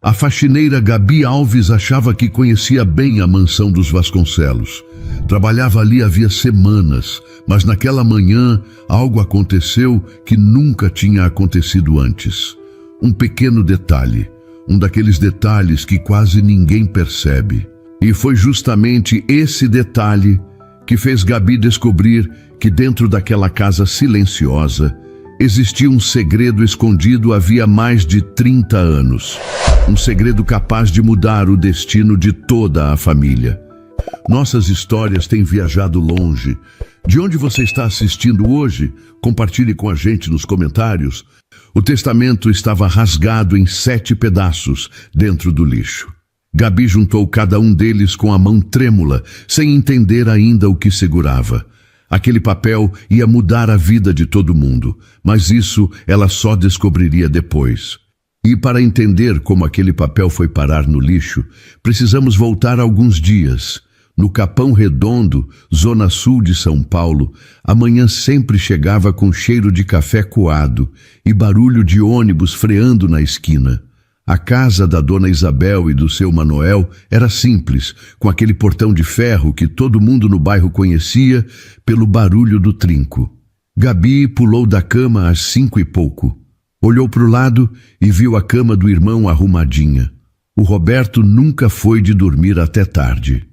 A faxineira Gabi Alves achava que conhecia bem a mansão dos Vasconcelos. Trabalhava ali havia semanas, mas naquela manhã algo aconteceu que nunca tinha acontecido antes. Um pequeno detalhe, um daqueles detalhes que quase ninguém percebe. E foi justamente esse detalhe que fez Gabi descobrir que dentro daquela casa silenciosa existia um segredo escondido havia mais de 30 anos. Um segredo capaz de mudar o destino de toda a família. Nossas histórias têm viajado longe. De onde você está assistindo hoje? Compartilhe com a gente nos comentários. O testamento estava rasgado em 7 pedaços dentro do lixo. Gabi juntou cada um deles com a mão trêmula, sem entender ainda o que segurava. Aquele papel ia mudar a vida de todo mundo, mas isso ela só descobriria depois. E para entender como aquele papel foi parar no lixo, precisamos voltar alguns dias. No Capão Redondo, zona sul de São Paulo, a manhã sempre chegava com cheiro de café coado e barulho de ônibus freando na esquina. A casa da dona Isabel e do seu Manoel era simples, com aquele portão de ferro que todo mundo no bairro conhecia pelo barulho do trinco. Gabi pulou da cama às 5 e pouco. Olhou para o lado e viu a cama do irmão arrumadinha. O Roberto nunca foi de dormir até tarde.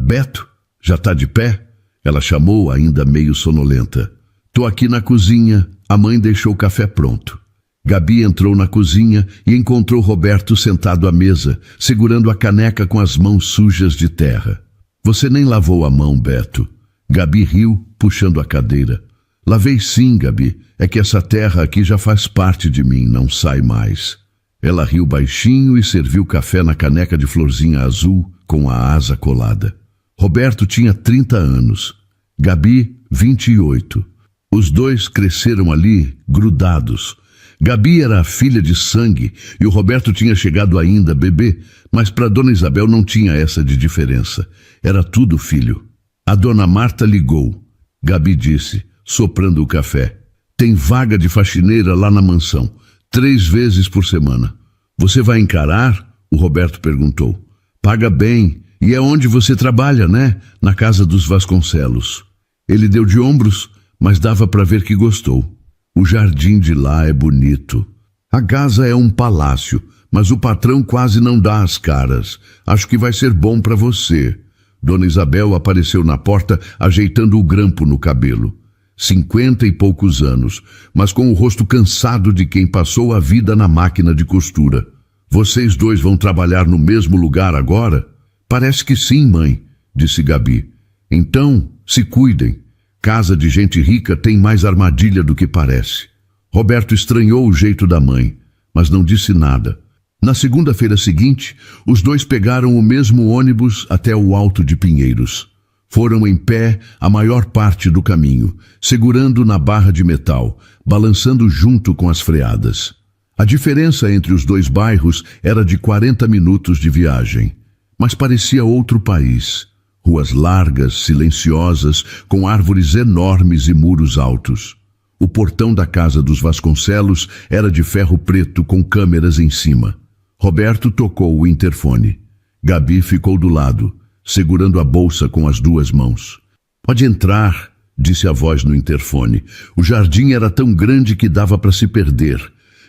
Beto, já tá de pé? Ela chamou, ainda meio sonolenta. Tô aqui na cozinha, a mãe deixou o café pronto. Gabi entrou na cozinha e encontrou Roberto sentado à mesa, segurando a caneca com as mãos sujas de terra. Você nem lavou a mão, Beto. Gabi riu, puxando a cadeira. Lavei sim, Gabi. É que essa terra aqui já faz parte de mim, não sai mais. Ela riu baixinho e serviu café na caneca de florzinha azul com a asa colada. Roberto tinha 30 anos. Gabi, 28. Os dois cresceram ali, grudados. Gabi era a filha de sangue e o Roberto tinha chegado ainda bebê, mas para Dona Isabel não tinha essa de diferença. Era tudo filho. A Dona Marta ligou. Gabi disse, soprando o café. Tem vaga de faxineira lá na mansão, 3 vezes por semana. Você vai encarar? O Roberto perguntou. Paga bem. E é onde você trabalha, né? Na casa dos Vasconcelos. Ele deu de ombros, mas dava para ver que gostou. O jardim de lá é bonito. A casa é um palácio, mas o patrão quase não dá as caras. Acho que vai ser bom para você. Dona Isabel apareceu na porta, ajeitando o grampo no cabelo. 50 e poucos anos, mas com o rosto cansado de quem passou a vida na máquina de costura. Vocês dois vão trabalhar no mesmo lugar agora? Parece que sim, mãe, disse Gabi. Então, se cuidem. Casa de gente rica tem mais armadilha do que parece. Roberto estranhou o jeito da mãe, mas não disse nada. Na segunda-feira seguinte, os dois pegaram o mesmo ônibus até o Alto de Pinheiros. Foram em pé a maior parte do caminho, segurando na barra de metal, balançando junto com as freadas. A diferença entre os dois bairros era de 40 minutos de viagem, mas parecia outro país. Ruas largas, silenciosas, com árvores enormes e muros altos. O portão da casa dos Vasconcelos era de ferro preto com câmeras em cima. Roberto tocou o interfone. Gabi ficou do lado, segurando a bolsa com as 2 mãos. Pode entrar, disse a voz no interfone. O jardim era tão grande que dava para se perder.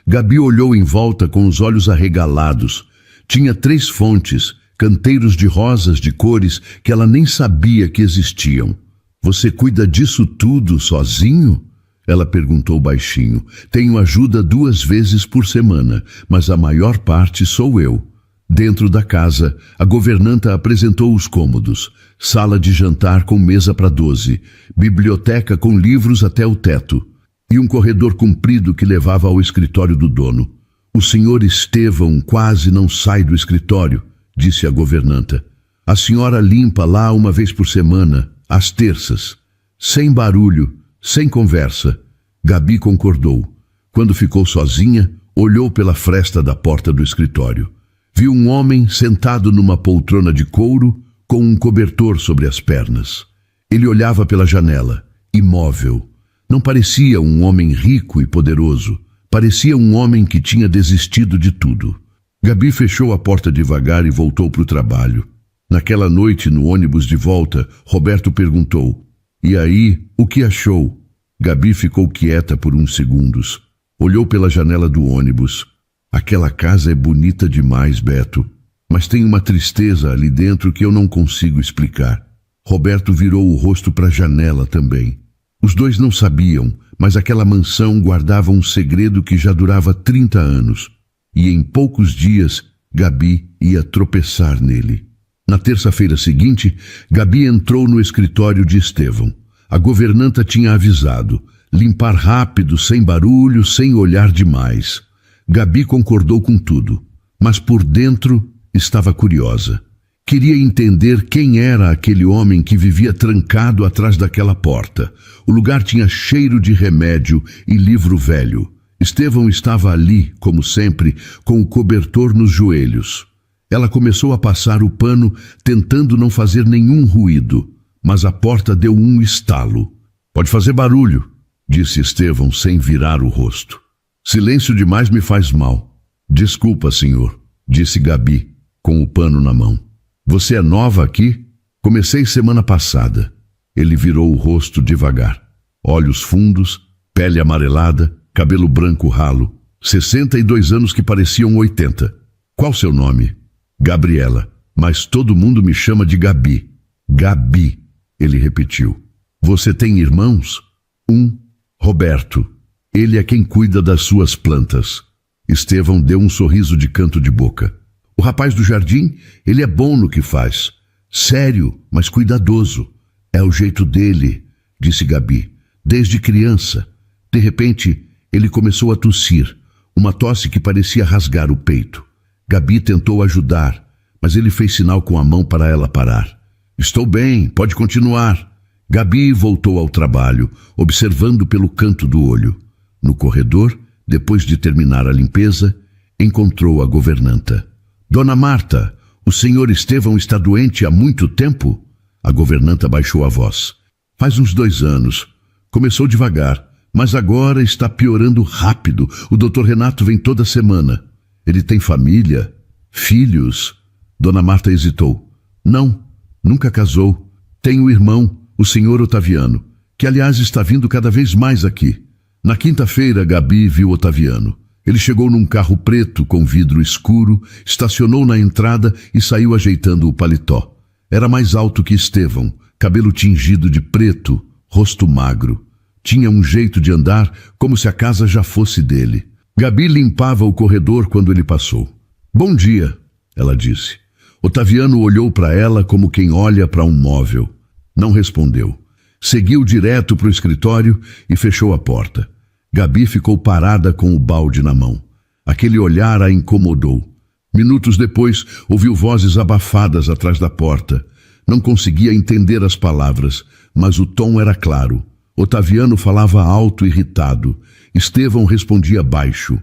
Gabi olhou em volta com os olhos arregalados. Tinha 3 fontes, canteiros de rosas de cores que ela nem sabia que existiam. Você cuida disso tudo sozinho? Ela perguntou baixinho. Tenho ajuda 2 vezes por semana, mas a maior parte sou eu. Dentro da casa, a governanta apresentou os cômodos. Sala de jantar com mesa para 12, biblioteca com livros até o teto e um corredor comprido que levava ao escritório do dono. O senhor Estevão quase não sai do escritório, disse a governanta. A senhora limpa lá 1 vez por semana, às terças. Sem barulho, sem conversa. Gabi concordou. Quando ficou sozinha, olhou pela fresta da porta do escritório. Viu um homem sentado numa poltrona de couro com um cobertor sobre as pernas. Ele olhava pela janela, imóvel. Não parecia um homem rico e poderoso. Parecia um homem que tinha desistido de tudo. Gabi fechou a porta devagar e voltou para o trabalho. Naquela noite, no ônibus de volta, Roberto perguntou: "E aí, o que achou?" Gabi ficou quieta por uns segundos. Olhou pela janela do ônibus. "Aquela casa é bonita demais, Beto. Mas tem uma tristeza ali dentro que eu não consigo explicar." Roberto virou o rosto para a janela também. Os dois não sabiam, mas aquela mansão guardava um segredo que já durava 30 anos. E em poucos dias, Gabi ia tropeçar nele. Na terça-feira seguinte, Gabi entrou no escritório de Estevão. A governanta tinha avisado: limpar rápido, sem barulho, sem olhar demais. Gabi concordou com tudo, mas por dentro estava curiosa. Queria entender quem era aquele homem que vivia trancado atrás daquela porta. O lugar tinha cheiro de remédio e livro velho. Estevão estava ali, como sempre, com o cobertor nos joelhos. Ela começou a passar o pano, tentando não fazer nenhum ruído, mas a porta deu um estalo. "Pode fazer barulho", disse Estevão sem virar o rosto. "Silêncio demais me faz mal." "Desculpa, senhor", disse Gabi, com o pano na mão. "Você é nova aqui?" "Comecei semana passada." Ele virou o rosto devagar. Olhos fundos, pele amarelada, cabelo branco ralo. 62 anos que pareciam 80. "Qual seu nome?" "Gabriela, mas todo mundo me chama de Gabi." "Gabi", ele repetiu. "Você tem irmãos?" "Um, Roberto. Ele é quem cuida das suas plantas." Estevão deu um sorriso de canto de boca. "O rapaz do jardim, ele é bom no que faz. Sério, mas cuidadoso. É o jeito dele", disse Gabi. "Desde criança." De repente, ele começou a tossir, uma tosse que parecia rasgar o peito. Gabi tentou ajudar, mas ele fez sinal com a mão para ela parar. "Estou bem, pode continuar." Gabi voltou ao trabalho, observando pelo canto do olho. No corredor, depois de terminar a limpeza, encontrou a governanta. "Dona Marta, o senhor Estevão está doente há muito tempo?" A governanta baixou a voz. "Faz uns 2 anos. Começou devagar, mas agora está piorando rápido. O Dr. Renato vem toda semana." "Ele tem família? Filhos?" Dona Marta hesitou. "Não, nunca casou. Tem um irmão, o senhor Otaviano, que aliás está vindo cada vez mais aqui." Na quinta-feira, Gabi viu Otaviano. Ele chegou num carro preto com vidro escuro, estacionou na entrada e saiu ajeitando o paletó. Era mais alto que Estevão, cabelo tingido de preto, rosto magro. Tinha um jeito de andar como se a casa já fosse dele. Gabi limpava o corredor quando ele passou. "Bom dia", ela disse. Otaviano olhou para ela como quem olha para um móvel. Não respondeu. Seguiu direto para o escritório e fechou a porta. Gabi ficou parada com o balde na mão. Aquele olhar a incomodou. Minutos depois, ouviu vozes abafadas atrás da porta. Não conseguia entender as palavras, mas o tom era claro. Otaviano falava alto, irritado. Estevão respondia baixo.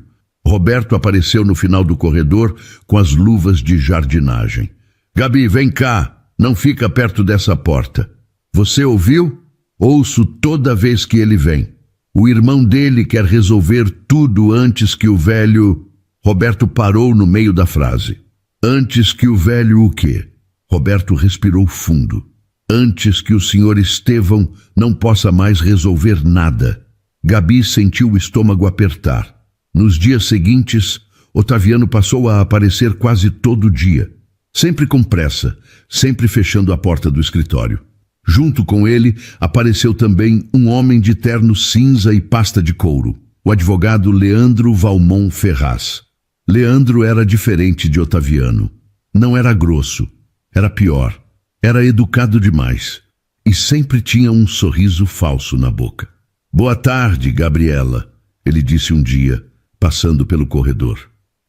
Roberto apareceu no final do corredor com as luvas de jardinagem. "Gabi, vem cá. Não fica perto dessa porta." "Você ouviu?" "Ouço toda vez que ele vem. O irmão dele quer resolver tudo antes que o velho..." Roberto parou no meio da frase. "Antes que o velho o quê?" Roberto respirou fundo. "Antes que o senhor Estevão não possa mais resolver nada." Gabi sentiu o estômago apertar. Nos dias seguintes, Otaviano passou a aparecer quase todo dia. Sempre com pressa, sempre fechando a porta do escritório. Junto com ele, apareceu também um homem de terno cinza e pasta de couro, o advogado Leandro Valmont Ferraz. Leandro era diferente de Otaviano. Não era grosso, era pior. Era educado demais e sempre tinha um sorriso falso na boca. "Boa tarde, Gabriela", ele disse um dia, passando pelo corredor.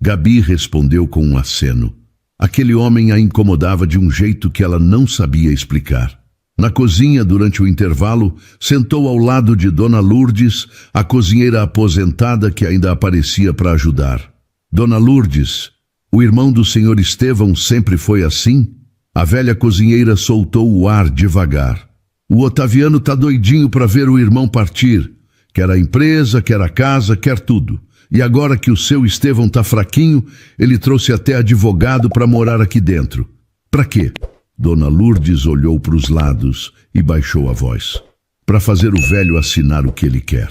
Gabi respondeu com um aceno. Aquele homem a incomodava de um jeito que ela não sabia explicar. Na cozinha, durante o intervalo, sentou ao lado de Dona Lourdes, a cozinheira aposentada que ainda aparecia para ajudar. "Dona Lourdes, o irmão do senhor Estevão sempre foi assim?" A velha cozinheira soltou o ar devagar. "O Otaviano tá doidinho para ver o irmão partir. Quer a empresa, quer a casa, quer tudo. E agora que o seu Estevão tá fraquinho, ele trouxe até advogado para morar aqui dentro. Para quê? Dona Lourdes olhou para os lados e baixou a voz. Para fazer o velho assinar o que ele quer.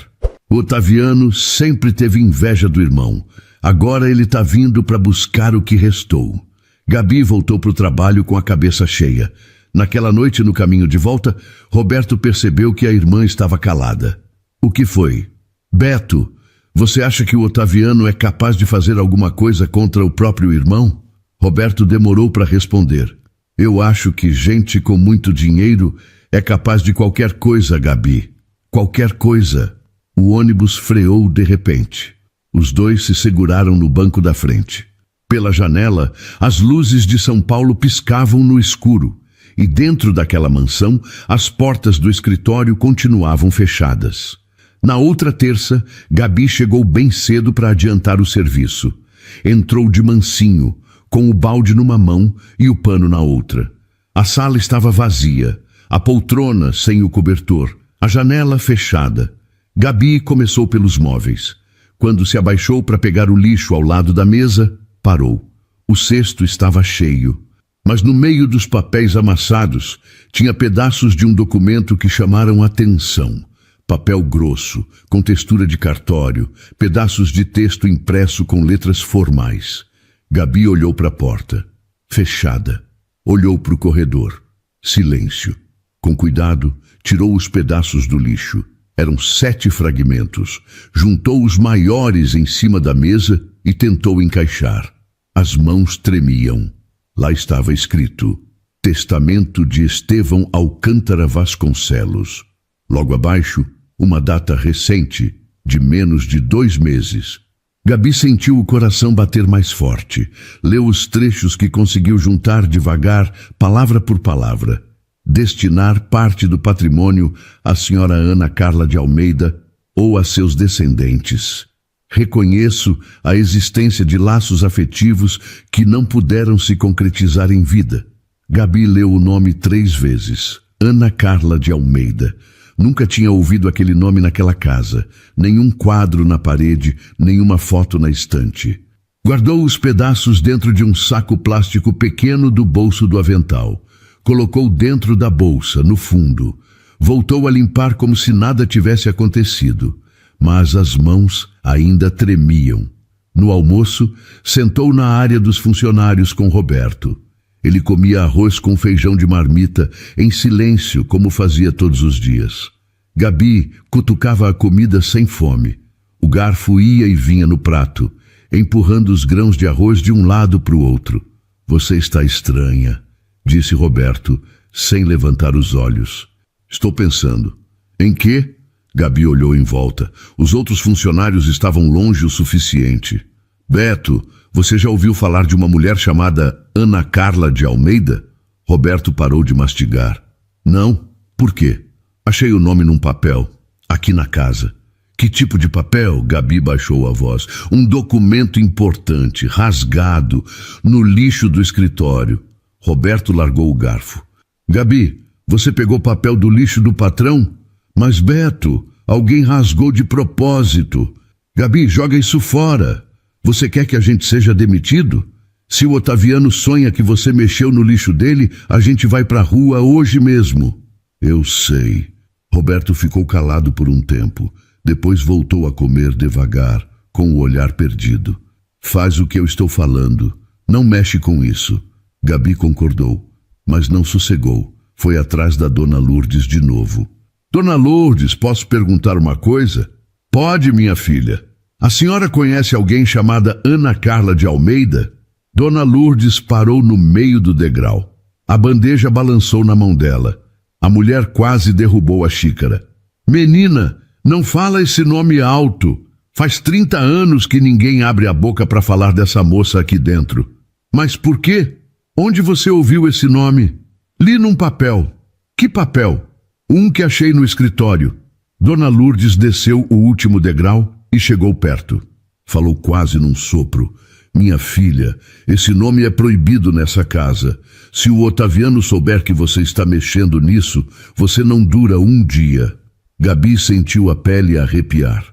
O Otaviano sempre teve inveja do irmão. Agora ele tá vindo para buscar o que restou. Gabi voltou para o trabalho com a cabeça cheia. Naquela noite, no caminho de volta, Roberto percebeu que a irmã estava calada. O que foi? Beto, você acha que o Otaviano é capaz de fazer alguma coisa contra o próprio irmão? Roberto demorou para responder. Eu acho que gente com muito dinheiro é capaz de qualquer coisa, Gabi. Qualquer coisa. O ônibus freou de repente. Os dois se seguraram no banco da frente. Pela janela, as luzes de São Paulo piscavam no escuro. E dentro daquela mansão, as portas do escritório continuavam fechadas. Na outra terça, Gabi chegou bem cedo para adiantar o serviço. Entrou de mansinho, com o balde numa mão e o pano na outra. A sala estava vazia, a poltrona sem o cobertor, a janela fechada. Gabi começou pelos móveis. Quando se abaixou para pegar o lixo ao lado da mesa, parou. O cesto estava cheio. Mas no meio dos papéis amassados, tinha pedaços de um documento que chamaram atenção. Papel grosso, com textura de cartório, pedaços de texto impresso com letras formais. Gabi olhou para a porta. Fechada. Olhou para o corredor. Silêncio. Com cuidado, tirou os pedaços do lixo. Eram 7 fragmentos. Juntou os maiores em cima da mesa e tentou encaixar. As mãos tremiam. Lá estava escrito: Testamento de Estevão Alcântara Vasconcelos. Logo abaixo, uma data recente, de menos de 2 meses. Gabi sentiu o coração bater mais forte. Leu os trechos que conseguiu juntar devagar, palavra por palavra. Destinar parte do patrimônio à senhora Ana Carla de Almeida ou a seus descendentes. Reconheço a existência de laços afetivos que não puderam se concretizar em vida. Gabi leu o nome 3 vezes. Ana Carla de Almeida. Nunca tinha ouvido aquele nome naquela casa. Nenhum quadro na parede, nenhuma foto na estante. Guardou os pedaços dentro de um saco plástico pequeno do bolso do avental. Colocou dentro da bolsa, no fundo. Voltou a limpar como se nada tivesse acontecido. Mas as mãos ainda tremiam. No almoço, sentou na área dos funcionários com Roberto. Ele comia arroz com feijão de marmita, em silêncio, como fazia todos os dias. Gabi cutucava a comida sem fome. O garfo ia e vinha no prato, empurrando os grãos de arroz de um lado para o outro. Você está estranha, disse Roberto, sem levantar os olhos. Estou pensando. Em quê? Gabi olhou em volta. Os outros funcionários estavam longe o suficiente. Beto, você já ouviu falar de uma mulher chamada Ana Carla de Almeida? Roberto parou de mastigar. Não? Por quê? Achei o nome num papel, aqui na casa. Que tipo de papel? Gabi baixou a voz. Um documento importante, rasgado, no lixo do escritório. Roberto largou o garfo. Gabi, você pegou papel do lixo do patrão? Mas Beto, alguém rasgou de propósito. Gabi, joga isso fora. Você quer que a gente seja demitido? Se o Otaviano sonha que você mexeu no lixo dele, a gente vai pra rua hoje mesmo. Eu sei. Roberto ficou calado por um tempo. Depois voltou a comer devagar, com o olhar perdido. Faz o que eu estou falando. Não mexe com isso. Gabi concordou, mas não sossegou. Foi atrás da Dona Lourdes de novo. Dona Lourdes, posso perguntar uma coisa? Pode, minha filha. A senhora conhece alguém chamada Ana Carla de Almeida? Dona Lourdes parou no meio do degrau. A bandeja balançou na mão dela. A mulher quase derrubou a xícara. Menina, não fala esse nome alto. Faz 30 anos que ninguém abre a boca para falar dessa moça aqui dentro. Mas por quê? Onde você ouviu esse nome? Li num papel. Que papel? Um que achei no escritório. Dona Lourdes desceu o último degrau e chegou perto. Falou quase num sopro. Minha filha, esse nome é proibido nessa casa. Se o Otaviano souber que você está mexendo nisso, você não dura um dia. Gabi sentiu a pele arrepiar.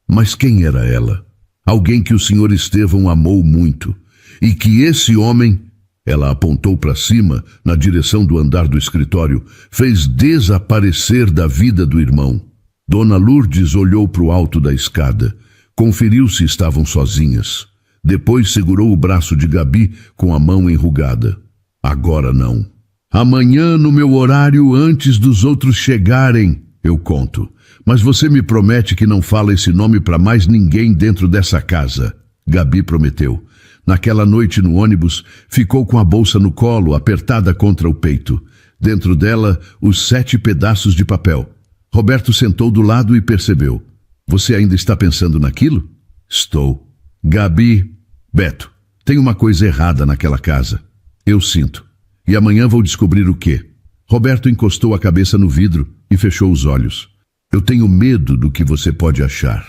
Mas quem era ela? alguém que o Sr. Estevão amou muito, e que esse homem, ela apontou para cima, na direção do andar do escritório, fez desaparecer da vida do irmão. Dona Lourdes olhou para o alto da escada, conferiu se estavam sozinhas. Depois segurou o braço de Gabi com a mão enrugada. Agora não. Amanhã, no meu horário, antes dos outros chegarem, eu conto. Mas você me promete que não fala esse nome para mais ninguém dentro dessa casa. Gabi prometeu. Naquela noite no ônibus, ficou com a bolsa no colo, apertada contra o peito. Dentro dela, os 7 pedaços de papel. Roberto sentou do lado e percebeu. Você ainda está pensando naquilo? Estou. Gabi, Beto, tem uma coisa errada naquela casa. Eu sinto. E amanhã vou descobrir o quê. Roberto encostou a cabeça no vidro e fechou os olhos. Eu tenho medo do que você pode achar.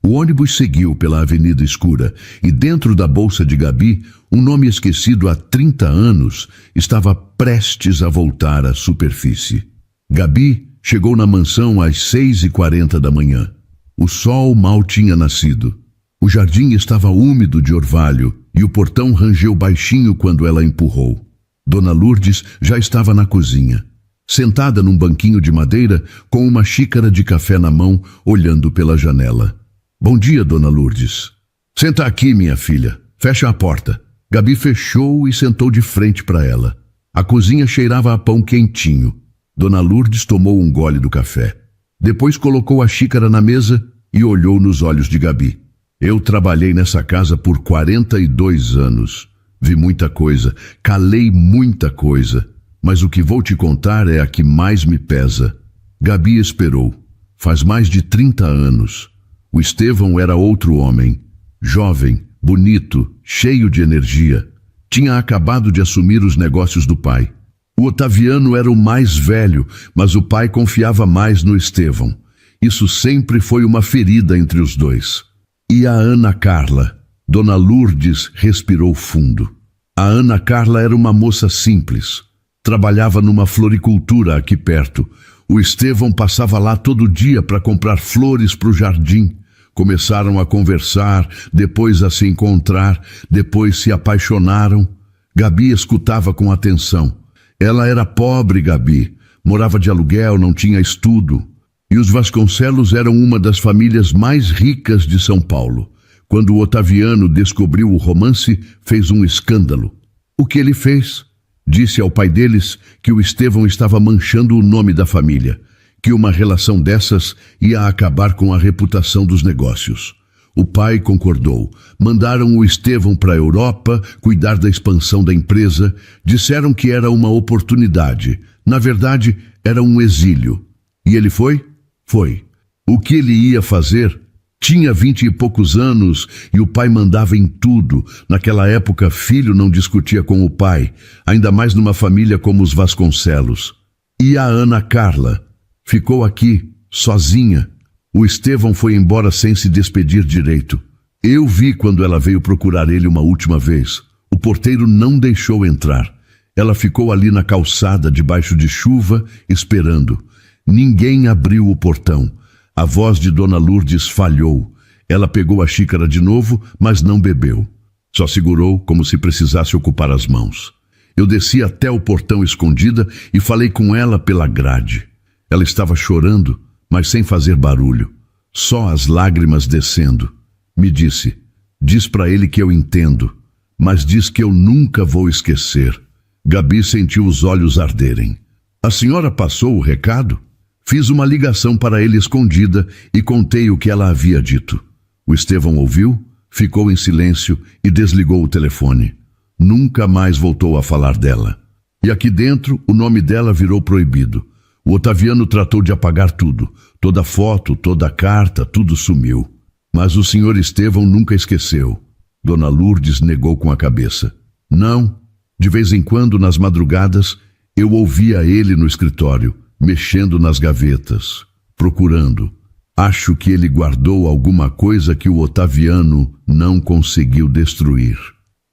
O ônibus seguiu pela avenida escura e dentro da bolsa de Gabi, um nome esquecido há 30 anos estava prestes a voltar à superfície. Gabi chegou na mansão às 6h40 da manhã. O sol mal tinha nascido. O jardim estava úmido de orvalho e o portão rangeu baixinho quando ela empurrou. Dona Lourdes já estava na cozinha, sentada num banquinho de madeira com uma xícara de café na mão, olhando pela janela. Bom dia, Dona Lourdes. Senta aqui, minha filha. Fecha a porta. Gabi fechou e sentou de frente para ela. A cozinha cheirava a pão quentinho. Dona Lourdes tomou um gole do café. Depois colocou a xícara na mesa e olhou nos olhos de Gabi. Eu trabalhei nessa casa por 42 anos. Vi muita coisa, calei muita coisa. Mas o que vou te contar é a que mais me pesa. Gabi esperou. Faz mais de 30 anos. O Estevão era outro homem. Jovem, bonito, cheio de energia. Tinha acabado de assumir os negócios do pai. O Otaviano era o mais velho, mas o pai confiava mais no Estevão. Isso sempre foi uma ferida entre os dois. E a Ana Carla? Dona Lourdes respirou fundo. A Ana Carla era uma moça simples. Trabalhava numa floricultura aqui perto. O Estevão passava lá todo dia para comprar flores para o jardim. Começaram a conversar, depois a se encontrar, depois se apaixonaram. Gabi escutava com atenção. Ela era pobre, Gabi. Morava de aluguel, não tinha estudo. E os Vasconcelos eram uma das famílias mais ricas de São Paulo. Quando o Otaviano descobriu o romance, fez um escândalo. O que ele fez? Disse ao pai deles que o Estevão estava manchando o nome da família, que uma relação dessas ia acabar com a reputação dos negócios. O pai concordou. Mandaram o Estevão para a Europa cuidar da expansão da empresa. Disseram que era uma oportunidade. Na verdade, era um exílio. E ele foi? Foi. O que ele ia fazer? Tinha 20 e poucos anos e o pai mandava em tudo. Naquela época, filho não discutia com o pai, ainda mais numa família como os Vasconcelos. E a Ana Carla? Ficou aqui, sozinha. O Estevão foi embora sem se despedir direito. Eu vi quando ela veio procurar ele uma última vez. O porteiro não deixou entrar. Ela ficou ali na calçada, debaixo de chuva, esperando. Ninguém abriu o portão. A voz de Dona Lourdes falhou. Ela pegou a xícara de novo, mas não bebeu. Só segurou como se precisasse ocupar as mãos. Eu desci até o portão escondida e falei com ela pela grade. Ela estava chorando, mas sem fazer barulho. Só as lágrimas descendo. Me disse, diz para ele que eu entendo, mas diz que eu nunca vou esquecer. Gabi sentiu os olhos arderem. A senhora passou o recado? Fiz uma ligação para ele escondida e contei o que ela havia dito. O Estevão ouviu, ficou em silêncio e desligou o telefone. Nunca mais voltou a falar dela. E aqui dentro, o nome dela virou proibido. O Otaviano tratou de apagar tudo. Toda foto, toda carta, tudo sumiu. Mas o senhor Estevão nunca esqueceu. Dona Lourdes negou com a cabeça. Não. De vez em quando, nas madrugadas, eu ouvia ele no escritório, mexendo nas gavetas, procurando. Acho que ele guardou alguma coisa que o Otaviano não conseguiu destruir.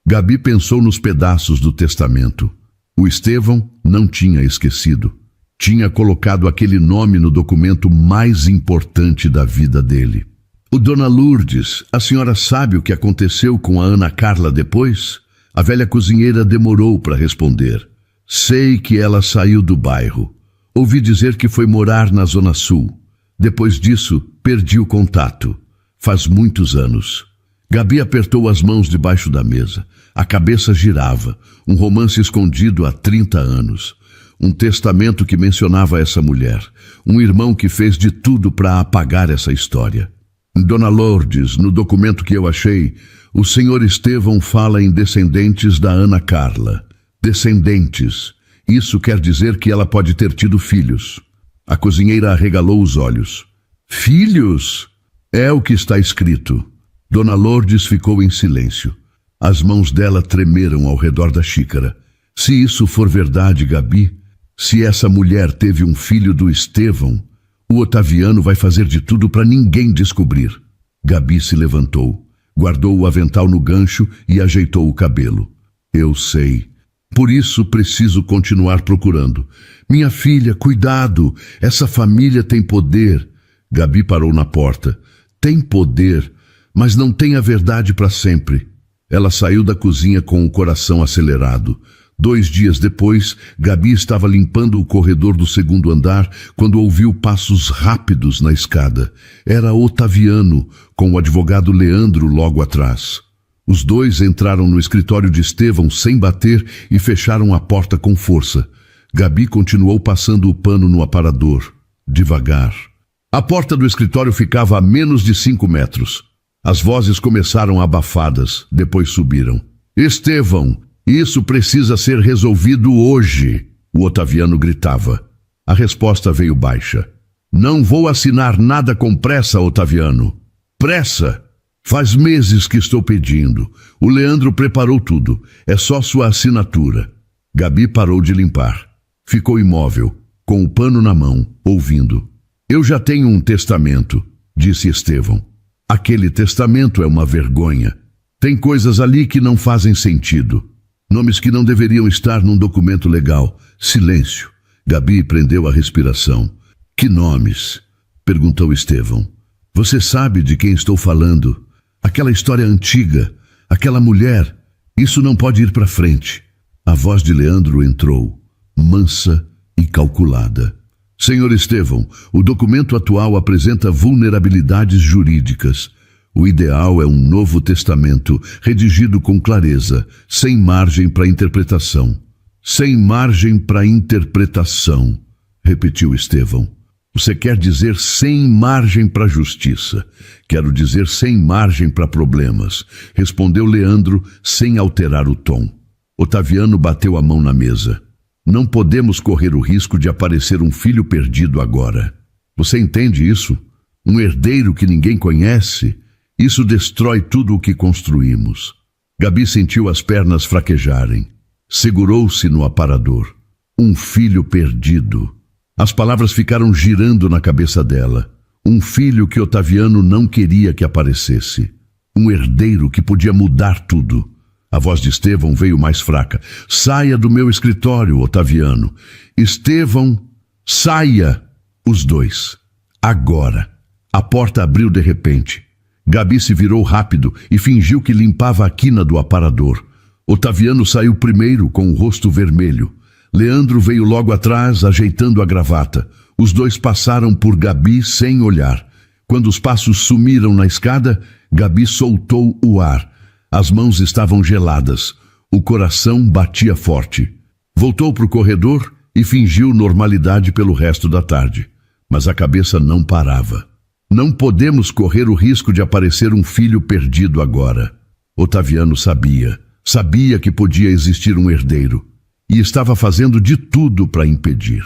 Gabi pensou nos pedaços do testamento. O Estevão não tinha esquecido. Tinha colocado aquele nome no documento mais importante da vida dele. Dona Lourdes, a senhora sabe o que aconteceu com a Ana Carla depois? A velha cozinheira demorou para responder. Sei que ela saiu do bairro. Ouvi dizer que foi morar na Zona Sul. Depois disso, perdi o contato. Faz muitos anos. Gabi apertou as mãos debaixo da mesa. A cabeça girava. Um romance escondido há 30 anos. Um testamento que mencionava essa mulher. Um irmão que fez de tudo para apagar essa história. Dona Lourdes, no documento que eu achei, o senhor Estevão fala em descendentes da Ana Carla. Descendentes. Isso quer dizer que ela pode ter tido filhos. A cozinheira arregalou os olhos. Filhos? É o que está escrito. Dona Lourdes ficou em silêncio. As mãos dela tremeram ao redor da xícara. Se isso for verdade, Gabi, se essa mulher teve um filho do Estevão, o Otaviano vai fazer de tudo para ninguém descobrir. Gabi se levantou, guardou o avental no gancho e ajeitou o cabelo. Eu sei. Por isso preciso continuar procurando. Minha filha, cuidado! Essa família tem poder. Gabi parou na porta. Tem poder, mas não tem a verdade para sempre. Ela saiu da cozinha com o coração acelerado. 2 dias depois, Gabi estava limpando o corredor do 2º andar quando ouviu passos rápidos na escada. Era Otaviano, com o advogado Leandro logo atrás. Os dois entraram no escritório de Estevão sem bater e fecharam a porta com força. Gabi continuou passando o pano no aparador, devagar. A porta do escritório ficava a menos de 5 metros. As vozes começaram abafadas, depois subiram. Estevão! Isso precisa ser resolvido hoje, o Otaviano gritava. A resposta veio baixa. Não vou assinar nada com pressa, Otaviano. Pressa? Faz meses que estou pedindo. O Leandro preparou tudo. É só sua assinatura. Gabi parou de limpar. Ficou imóvel, com o pano na mão, ouvindo. Eu já tenho um testamento, disse Estevão. Aquele testamento é uma vergonha. Tem coisas ali que não fazem sentido. Nomes que não deveriam estar num documento legal. Silêncio. Gabi prendeu a respiração. Que nomes? Perguntou Estevão. Você sabe de quem estou falando? Aquela história antiga. Aquela mulher. Isso não pode ir para frente. A voz de Leandro entrou, mansa e calculada. Senhor Estevão, o documento atual apresenta vulnerabilidades jurídicas. O ideal é um novo testamento, redigido com clareza, sem margem para interpretação. Sem margem para interpretação, repetiu Estevão. Você quer dizer sem margem para justiça. Quero dizer sem margem para problemas, respondeu Leandro sem alterar o tom. Otaviano bateu a mão na mesa. Não podemos correr o risco de aparecer um filho perdido agora. Você entende isso? Um herdeiro que ninguém conhece? Isso destrói tudo o que construímos. Gabi sentiu as pernas fraquejarem. Segurou-se no aparador. Um filho perdido. As palavras ficaram girando na cabeça dela. Um filho que Otaviano não queria que aparecesse. Um herdeiro que podia mudar tudo. A voz de Estevão veio mais fraca. Saia do meu escritório, Otaviano. Estevão, saia! Os dois. Agora. A porta abriu de repente. Gabi se virou rápido e fingiu que limpava a quina do aparador. Otaviano saiu primeiro, com o rosto vermelho. Leandro veio logo atrás, ajeitando a gravata. Os dois passaram por Gabi sem olhar. Quando os passos sumiram na escada, Gabi soltou o ar. As mãos estavam geladas. O coração batia forte. Voltou para o corredor e fingiu normalidade pelo resto da tarde. Mas a cabeça não parava. Não podemos correr o risco de aparecer um filho perdido agora. Otaviano sabia. Sabia que podia existir um herdeiro. E estava fazendo de tudo para impedir.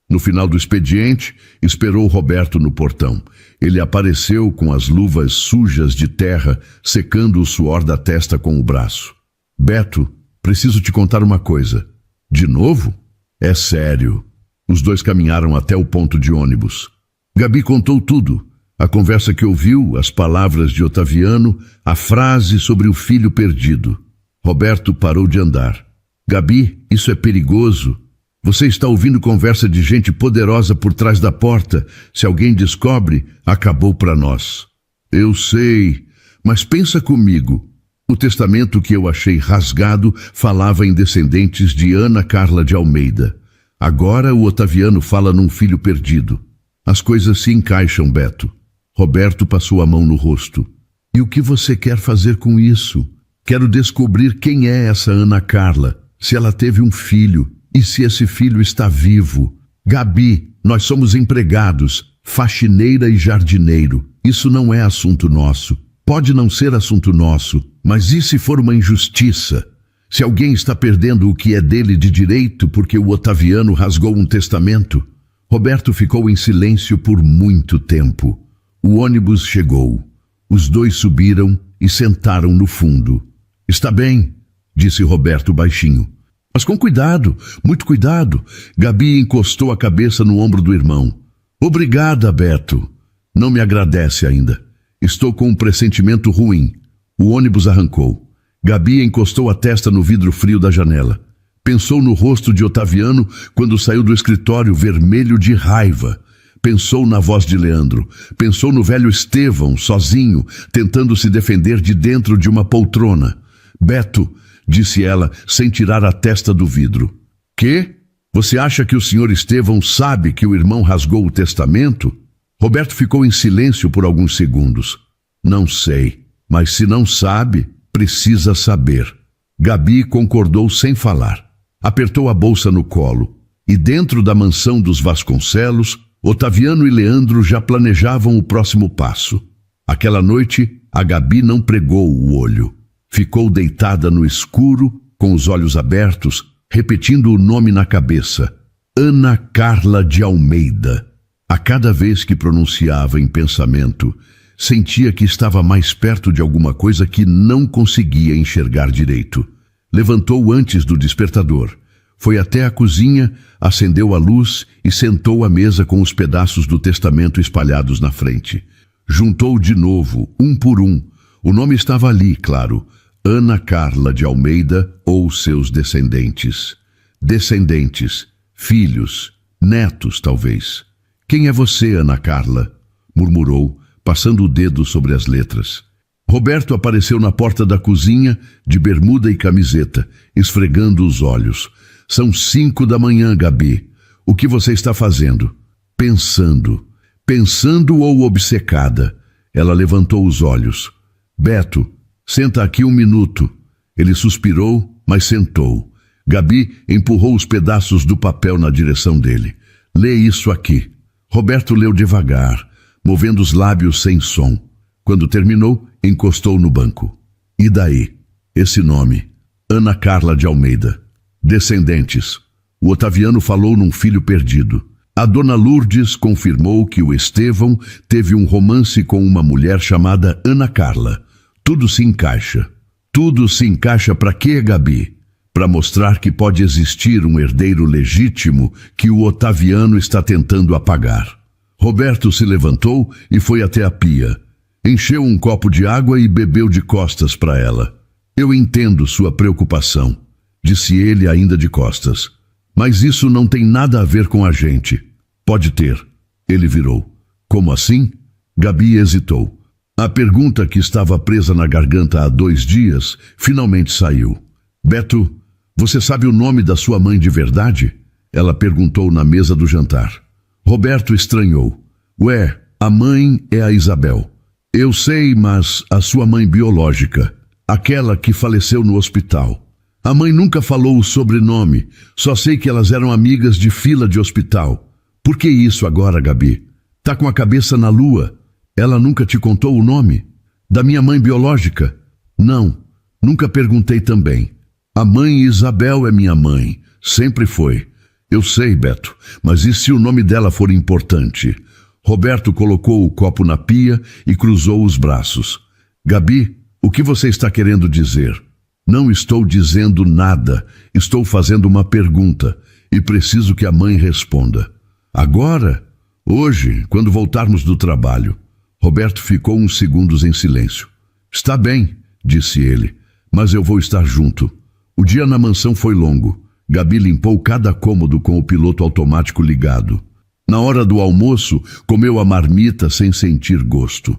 No final do expediente, esperou Roberto no portão. Ele apareceu com as luvas sujas de terra, secando o suor da testa com o braço. Beto, preciso te contar uma coisa. De novo? É sério. Os dois caminharam até o ponto de ônibus. Gabi contou tudo. A conversa que ouviu, as palavras de Otaviano, a frase sobre o filho perdido. Roberto parou de andar. Gabi, isso é perigoso. Você está ouvindo conversa de gente poderosa por trás da porta. Se alguém descobre, acabou para nós. Eu sei, mas pensa comigo. O testamento que eu achei rasgado falava em descendentes de Ana Carla de Almeida. Agora o Otaviano fala num filho perdido. As coisas se encaixam, Beto. Roberto passou a mão no rosto. E o que você quer fazer com isso? Quero descobrir quem é essa Ana Carla, se ela teve um filho e se esse filho está vivo. Gabi, nós somos empregados, faxineira e jardineiro. Isso não é assunto nosso. Pode não ser assunto nosso, mas e se for uma injustiça? Se alguém está perdendo o que é dele de direito porque o Otaviano rasgou um testamento? Roberto ficou em silêncio por muito tempo. O ônibus chegou. Os dois subiram e sentaram no fundo. Está bem, disse Roberto baixinho. Mas com cuidado, muito cuidado. Gabi encostou a cabeça no ombro do irmão. Obrigada, Beto. Não me agradece ainda. Estou com um pressentimento ruim. O ônibus arrancou. Gabi encostou a testa no vidro frio da janela. Pensou no rosto de Otaviano quando saiu do escritório vermelho de raiva. Pensou na voz de Leandro. Pensou no velho Estevão, sozinho, tentando se defender de dentro de uma poltrona. Beto, disse ela, sem tirar a testa do vidro. Quê? Você acha que o senhor Estevão sabe que o irmão rasgou o testamento? Roberto ficou em silêncio por alguns segundos. Não sei, mas se não sabe, precisa saber. Gabi concordou sem falar. Apertou a bolsa no colo. E dentro da mansão dos Vasconcelos, Otaviano e Leandro já planejavam o próximo passo. Aquela noite, a Gabi não pregou o olho. Ficou deitada no escuro, com os olhos abertos, repetindo o nome na cabeça. Ana Carla de Almeida. A cada vez que pronunciava em pensamento, sentia que estava mais perto de alguma coisa que não conseguia enxergar direito. Levantou antes do despertador. Foi até a cozinha, acendeu a luz e sentou à mesa com os pedaços do testamento espalhados na frente. Juntou de novo, um por um. O nome estava ali, claro. Ana Carla de Almeida ou seus descendentes. Descendentes, filhos, netos, talvez. Quem é você, Ana Carla? Murmurou, passando o dedo sobre as letras. Roberto apareceu na porta da cozinha, de bermuda e camiseta, esfregando os olhos. São 5 da manhã, Gabi. O que você está fazendo? Pensando. Pensando ou obcecada? Ela levantou os olhos. Beto, senta aqui 1 minuto. Ele suspirou, mas sentou. Gabi empurrou os pedaços do papel na direção dele. Lê isso aqui. Roberto leu devagar, movendo os lábios sem som. Quando terminou, encostou no banco. E daí? Esse nome. Ana Carla de Almeida. Descendentes. O Otaviano falou num filho perdido. A dona Lourdes confirmou que o Estevão teve um romance com uma mulher chamada Ana Carla. Tudo se encaixa. Tudo se encaixa para quê, Gabi? Para mostrar que pode existir um herdeiro legítimo que o Otaviano está tentando apagar. Roberto se levantou e foi até a pia. Encheu um copo de água e bebeu de costas para ela. Eu entendo sua preocupação, disse ele ainda de costas. Mas isso não tem nada a ver com a gente. Pode ter. Ele virou. Como assim? Gabi hesitou. A pergunta que estava presa na garganta há 2 dias finalmente saiu. Beto, você sabe o nome da sua mãe de verdade? Ela perguntou na mesa do jantar. Roberto estranhou. Ué, a mãe é a Isabel. Eu sei, mas a sua mãe biológica, aquela que faleceu no hospital. A mãe nunca falou o sobrenome, só sei que elas eram amigas de fila de hospital. Por que isso agora, Gabi? Tá com a cabeça na lua. Ela nunca te contou o nome? Da minha mãe biológica? Não, nunca perguntei também. A mãe Isabel é minha mãe, sempre foi. Eu sei, Beto, mas e se o nome dela for importante? Roberto colocou o copo na pia e cruzou os braços. Gabi, o que você está querendo dizer? Não estou dizendo nada, estou fazendo uma pergunta e preciso que a mãe responda. Agora? Hoje, quando voltarmos do trabalho. Roberto ficou uns segundos em silêncio. Está bem, disse ele, mas eu vou estar junto. O dia na mansão foi longo. Gabi limpou cada cômodo com o piloto automático ligado. Na hora do almoço, comeu a marmita sem sentir gosto.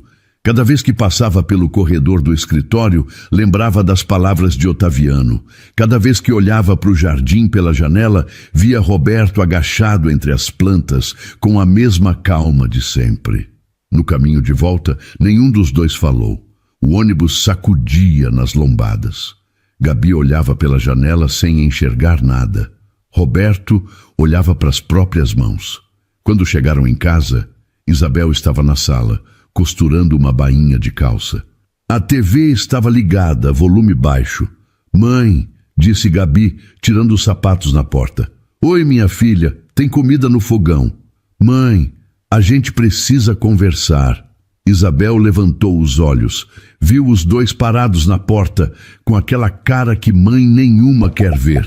Cada vez que passava pelo corredor do escritório, lembrava das palavras de Otaviano. Cada vez que olhava para o jardim pela janela, via Roberto agachado entre as plantas, com a mesma calma de sempre. No caminho de volta, nenhum dos dois falou. O ônibus sacudia nas lombadas. Gabi olhava pela janela sem enxergar nada. Roberto olhava para as próprias mãos. Quando chegaram em casa, Isabel estava na sala, costurando uma bainha de calça. A TV estava ligada, volume baixo. "Mãe", disse Gabi, tirando os sapatos na porta. "Oi, minha filha, tem comida no fogão." "Mãe, a gente precisa conversar." Isabel levantou os olhos, viu os dois parados na porta, com aquela cara que mãe nenhuma quer ver.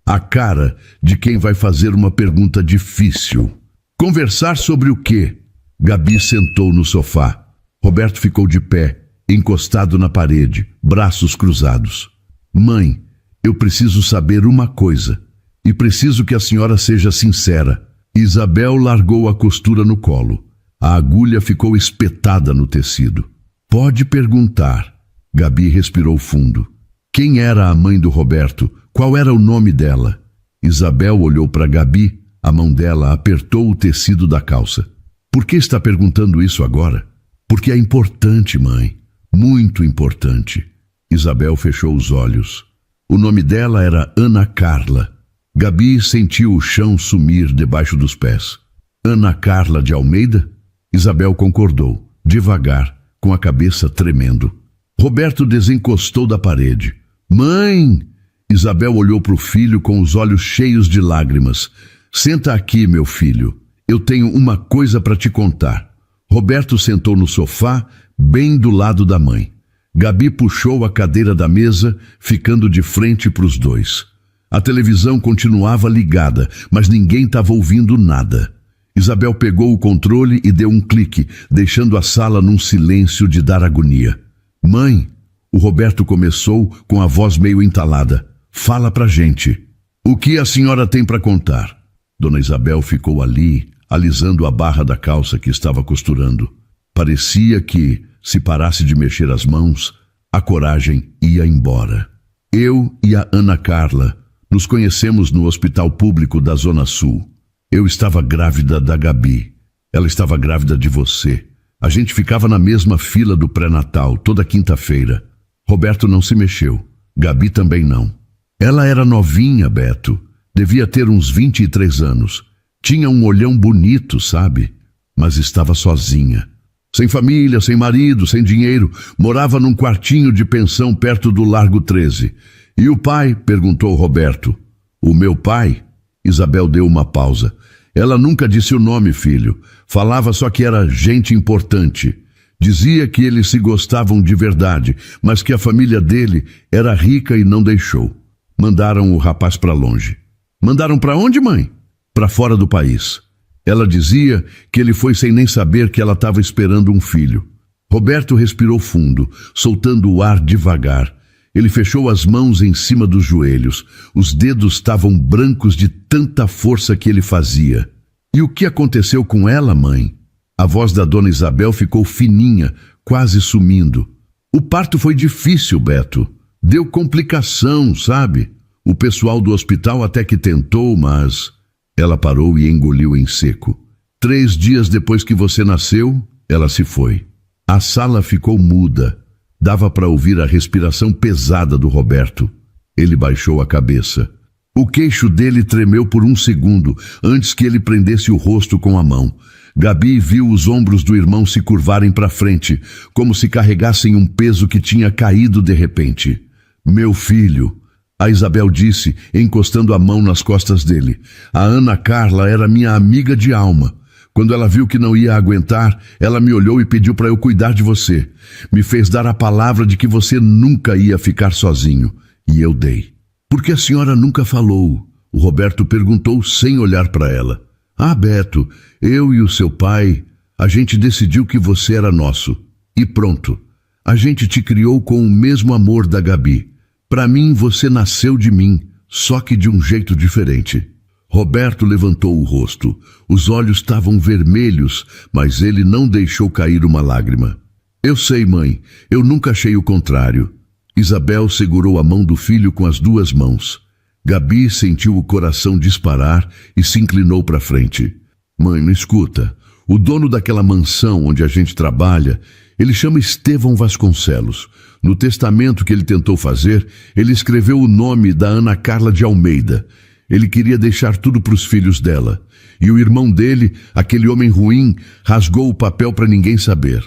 A cara de quem vai fazer uma pergunta difícil. Conversar sobre o quê? Gabi sentou no sofá. Roberto ficou de pé, encostado na parede, braços cruzados. "Mãe, eu preciso saber uma coisa, e preciso que a senhora seja sincera." Isabel largou a costura no colo. A agulha ficou espetada no tecido. "Pode perguntar." Gabi respirou fundo. Quem era a mãe do Roberto? Qual era o nome dela? Isabel olhou para Gabi, a mão dela apertou o tecido da calça. "Por que está perguntando isso agora?" "Porque é importante, mãe. Muito importante." Isabel fechou os olhos. O nome dela era Ana Carla. Gabi sentiu o chão sumir debaixo dos pés. "Ana Carla de Almeida?" Isabel concordou, devagar, com a cabeça tremendo. Roberto desencostou da parede. "Mãe!" Isabel olhou para o filho com os olhos cheios de lágrimas. "Senta aqui, meu filho. Eu tenho uma coisa para te contar." Roberto sentou no sofá, bem do lado da mãe. Gabi puxou a cadeira da mesa, ficando de frente para os dois. A televisão continuava ligada, mas ninguém estava ouvindo nada. Isabel pegou o controle e deu um clique, deixando a sala num silêncio de dar agonia. "Mãe," o Roberto começou com a voz meio entalada, "fala pra gente. O que a senhora tem para contar?" Dona Isabel ficou ali, alisando a barra da calça que estava costurando. Parecia que, se parasse de mexer as mãos, a coragem ia embora. "Eu e a Ana Carla nos conhecemos no hospital público da Zona Sul. Eu estava grávida da Gabi. Ela estava grávida de você. A gente ficava na mesma fila do pré-natal, toda quinta-feira. Roberto não se mexeu. Gabi também não. Ela era novinha, Beto. Devia ter uns 23 anos. Tinha um olhão bonito, sabe? Mas estava sozinha. Sem família, sem marido, sem dinheiro. Morava num quartinho de pensão perto do Largo 13. E o pai? Perguntou Roberto. O meu pai? Isabel deu uma pausa. Ela nunca disse o nome, filho. Falava só que era gente importante. Dizia que eles se gostavam de verdade, mas que a família dele era rica e não deixou. Mandaram o rapaz para longe. Mandaram para onde, mãe? Para fora do país. Ela dizia que ele foi sem nem saber que ela estava esperando um filho. Roberto respirou fundo, soltando o ar devagar. Ele fechou as mãos em cima dos joelhos. Os dedos estavam brancos de tanta força que ele fazia. E o que aconteceu com ela, mãe? A voz da dona Isabel ficou fininha, quase sumindo. O parto foi difícil, Beto. Deu complicação, sabe? O pessoal do hospital até que tentou, mas... Ela parou e engoliu em seco. 3 dias depois que você nasceu, ela se foi. A sala ficou muda. Dava para ouvir a respiração pesada do Roberto. Ele baixou a cabeça. O queixo dele tremeu por um segundo, antes que ele prendesse o rosto com a mão. Gabi viu os ombros do irmão se curvarem para frente, como se carregassem um peso que tinha caído de repente. Meu filho, a Isabel disse, encostando a mão nas costas dele. A Ana Carla era minha amiga de alma. Quando ela viu que não ia aguentar, ela me olhou e pediu para eu cuidar de você. Me fez dar a palavra de que você nunca ia ficar sozinho. E eu dei. Por que a senhora nunca falou? O Roberto perguntou sem olhar para ela. Ah, Beto, eu e o seu pai, a gente decidiu que você era nosso. E pronto. A gente te criou com o mesmo amor da Gabi. Para mim, você nasceu de mim, só que de um jeito diferente. Roberto levantou o rosto. Os olhos estavam vermelhos, mas ele não deixou cair uma lágrima. Eu sei, mãe, eu nunca achei o contrário. Isabel segurou a mão do filho com as duas mãos. Gabi sentiu o coração disparar e se inclinou para frente. Mãe, me escuta. O dono daquela mansão onde a gente trabalha, ele chama Estevão Vasconcelos. No testamento que ele tentou fazer, ele escreveu o nome da Ana Carla de Almeida. Ele queria deixar tudo para os filhos dela. E o irmão dele, aquele homem ruim, rasgou o papel para ninguém saber.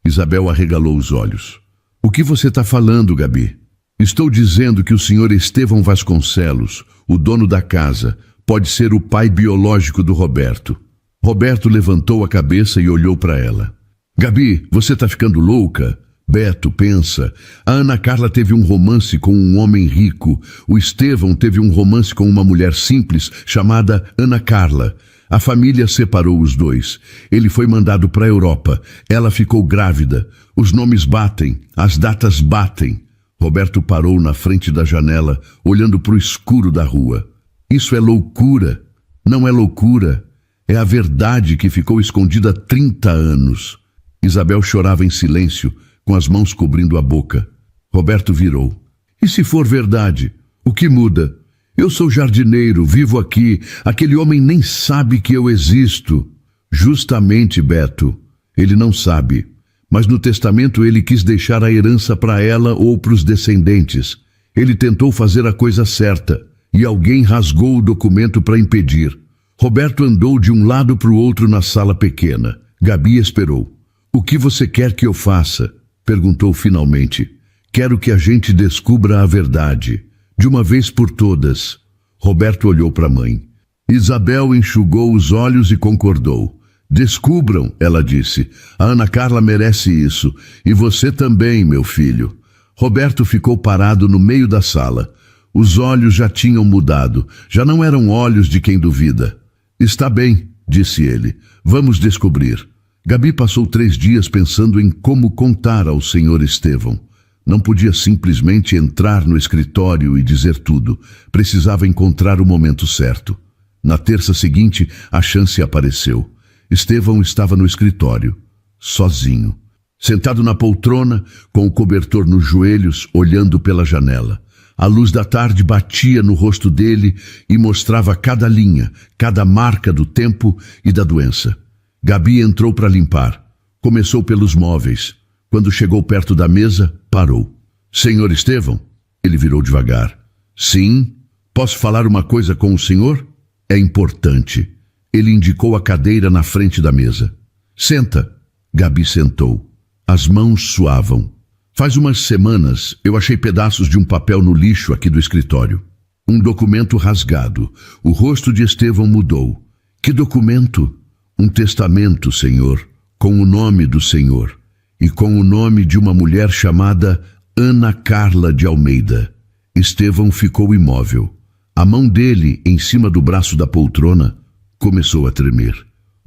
Isabel arregalou os olhos. O que você está falando, Gabi? Estou dizendo que o senhor Estevão Vasconcelos, o dono da casa, pode ser o pai biológico do Roberto. Roberto levantou a cabeça e olhou para ela. Gabi, você está ficando louca? Beto, pensa. A Ana Carla teve um romance com um homem rico. O Estevão teve um romance com uma mulher simples chamada Ana Carla. A família separou os dois. Ele foi mandado para a Europa. Ela ficou grávida. Os nomes batem, as datas batem. Roberto parou na frente da janela, olhando para o escuro da rua. Isso é loucura. Não é loucura. É a verdade que ficou escondida há 30 anos. Isabel chorava em silêncio, com as mãos cobrindo a boca. Roberto virou. E se for verdade, o que muda? Eu sou jardineiro, vivo aqui. Aquele homem nem sabe que eu existo. Justamente, Beto. Ele não sabe. Mas no testamento ele quis deixar a herança para ela ou para os descendentes. Ele tentou fazer a coisa certa. E alguém rasgou o documento para impedir. Roberto andou de um lado para o outro na sala pequena. Gabi esperou. O que você quer que eu faça? Perguntou finalmente. Quero que a gente descubra a verdade. De uma vez por todas. Roberto olhou para a mãe. Isabel enxugou os olhos e concordou. Descubram, ela disse. A Ana Carla merece isso. E você também, meu filho. Roberto ficou parado no meio da sala. Os olhos já tinham mudado. Já não eram olhos de quem duvida. Está bem, disse ele. Vamos descobrir. Gabi passou 3 dias pensando em como contar ao senhor Estevão. Não podia simplesmente entrar no escritório e dizer tudo. Precisava encontrar o momento certo. Na terça seguinte, a chance apareceu. Estevão estava no escritório, sozinho. Sentado na poltrona, com o cobertor nos joelhos, olhando pela janela. A luz da tarde batia no rosto dele e mostrava cada linha, cada marca do tempo e da doença. Gabi entrou para limpar. Começou pelos móveis. Quando chegou perto da mesa, parou. Senhor Estevão? Ele virou devagar. Sim? Posso falar uma coisa com o senhor? É importante. Ele indicou a cadeira na frente da mesa. Senta. Gabi sentou. As mãos suavam. Faz umas semanas eu achei pedaços de um papel no lixo aqui do escritório. Um documento rasgado. O rosto de Estevão mudou. Que documento? Um testamento, senhor, com o nome do senhor. E com o nome de uma mulher chamada Ana Carla de Almeida. Estevão ficou imóvel. A mão dele, em cima do braço da poltrona, começou a tremer.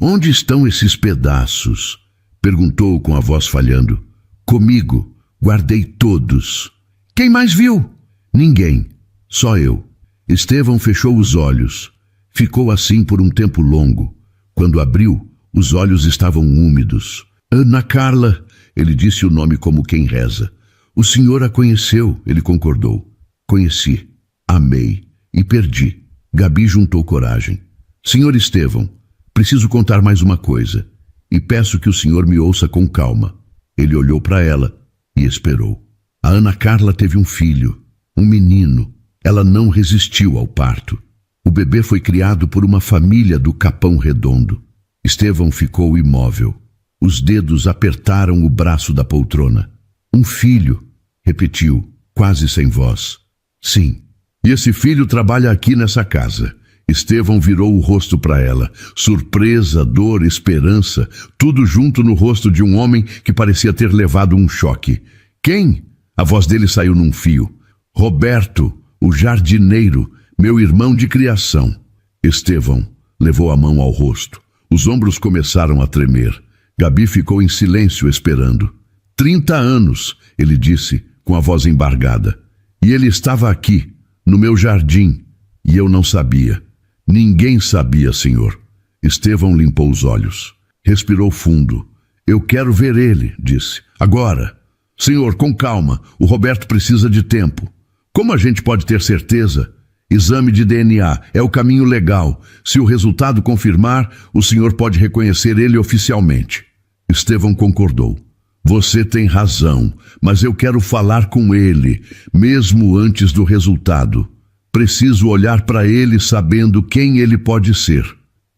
Onde estão esses pedaços? Perguntou com a voz falhando. Comigo, guardei todos. Quem mais viu? Ninguém, só eu. Estevão fechou os olhos. Ficou assim por um tempo longo. Quando abriu, os olhos estavam úmidos. Ana Carla, ele disse o nome como quem reza. O senhor a conheceu, ele concordou. Conheci, amei e perdi. Gabi juntou coragem. Senhor Estevão, preciso contar mais uma coisa. E peço que o senhor me ouça com calma. Ele olhou para ela e esperou. A Ana Carla teve um filho, um menino. Ela não resistiu ao parto. O bebê foi criado por uma família do Capão Redondo. Estevão ficou imóvel. Os dedos apertaram o braço da poltrona. Um filho, repetiu, quase sem voz. Sim. E esse filho trabalha aqui nessa casa. Estevão virou o rosto para ela. Surpresa, dor, esperança, tudo junto no rosto de um homem que parecia ter levado um choque. Quem? A voz dele saiu num fio. Roberto, o jardineiro, meu irmão de criação. Estevão levou a mão ao rosto. Os ombros começaram a tremer. Gabi ficou em silêncio esperando. 30 anos, ele disse, com a voz embargada. E ele estava aqui, no meu jardim, e eu não sabia. Ninguém sabia, senhor. Estevão limpou os olhos. Respirou fundo. Eu quero ver ele, disse. Agora. Senhor, com calma, o Roberto precisa de tempo. Como a gente pode ter certeza? Exame de DNA é o caminho legal. Se o resultado confirmar, o senhor pode reconhecer ele oficialmente. Estevão concordou. Você tem razão, mas eu quero falar com ele, mesmo antes do resultado. Preciso olhar para ele sabendo quem ele pode ser.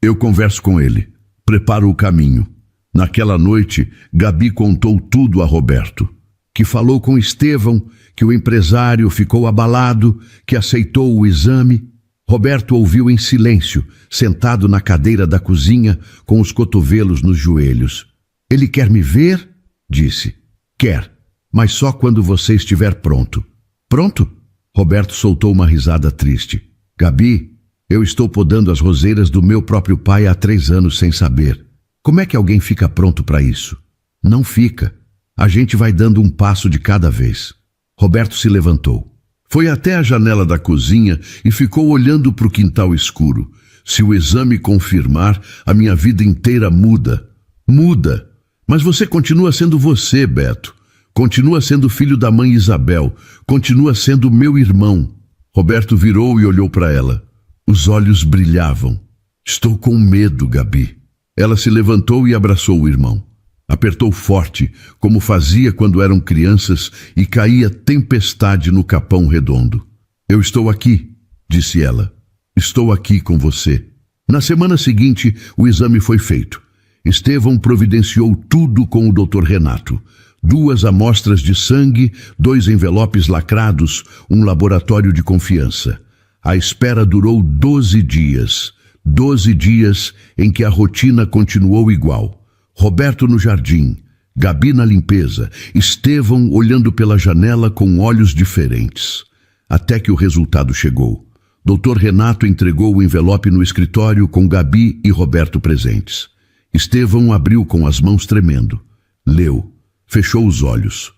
Eu converso com ele. Preparo o caminho. Naquela noite, Gabi contou tudo a Roberto. Que falou com Estevão, que o empresário ficou abalado, que aceitou o exame. Roberto ouviu em silêncio, sentado na cadeira da cozinha, com os cotovelos nos joelhos. Ele quer me ver? Disse. Quer, mas só quando você estiver pronto. Pronto? Roberto soltou uma risada triste. Gabi, eu estou podando as roseiras do meu próprio pai há 3 anos sem saber. Como é que alguém fica pronto para isso? Não fica. A gente vai dando um passo de cada vez. Roberto se levantou. Foi até a janela da cozinha e ficou olhando para o quintal escuro. Se o exame confirmar, a minha vida inteira muda. Muda. Mas você continua sendo você, Beto. Continua sendo filho da mãe Isabel. Continua sendo meu irmão. Roberto virou e olhou para ela. Os olhos brilhavam. Estou com medo, Gabi. Ela se levantou e abraçou o irmão. Apertou forte, como fazia quando eram crianças, e caía tempestade no Capão Redondo. Eu estou aqui, disse ela. Estou aqui com você. Na semana seguinte, o exame foi feito. Estevão providenciou tudo com o Dr. Renato. 2 amostras de sangue, 2 envelopes lacrados, um laboratório de confiança. A espera durou 12 dias. 12 dias em que a rotina continuou igual. Roberto no jardim, Gabi na limpeza, Estevão olhando pela janela com olhos diferentes. Até que o resultado chegou. Dr. Renato entregou o envelope no escritório com Gabi e Roberto presentes. Estevão abriu com as mãos tremendo. Leu, fechou os olhos.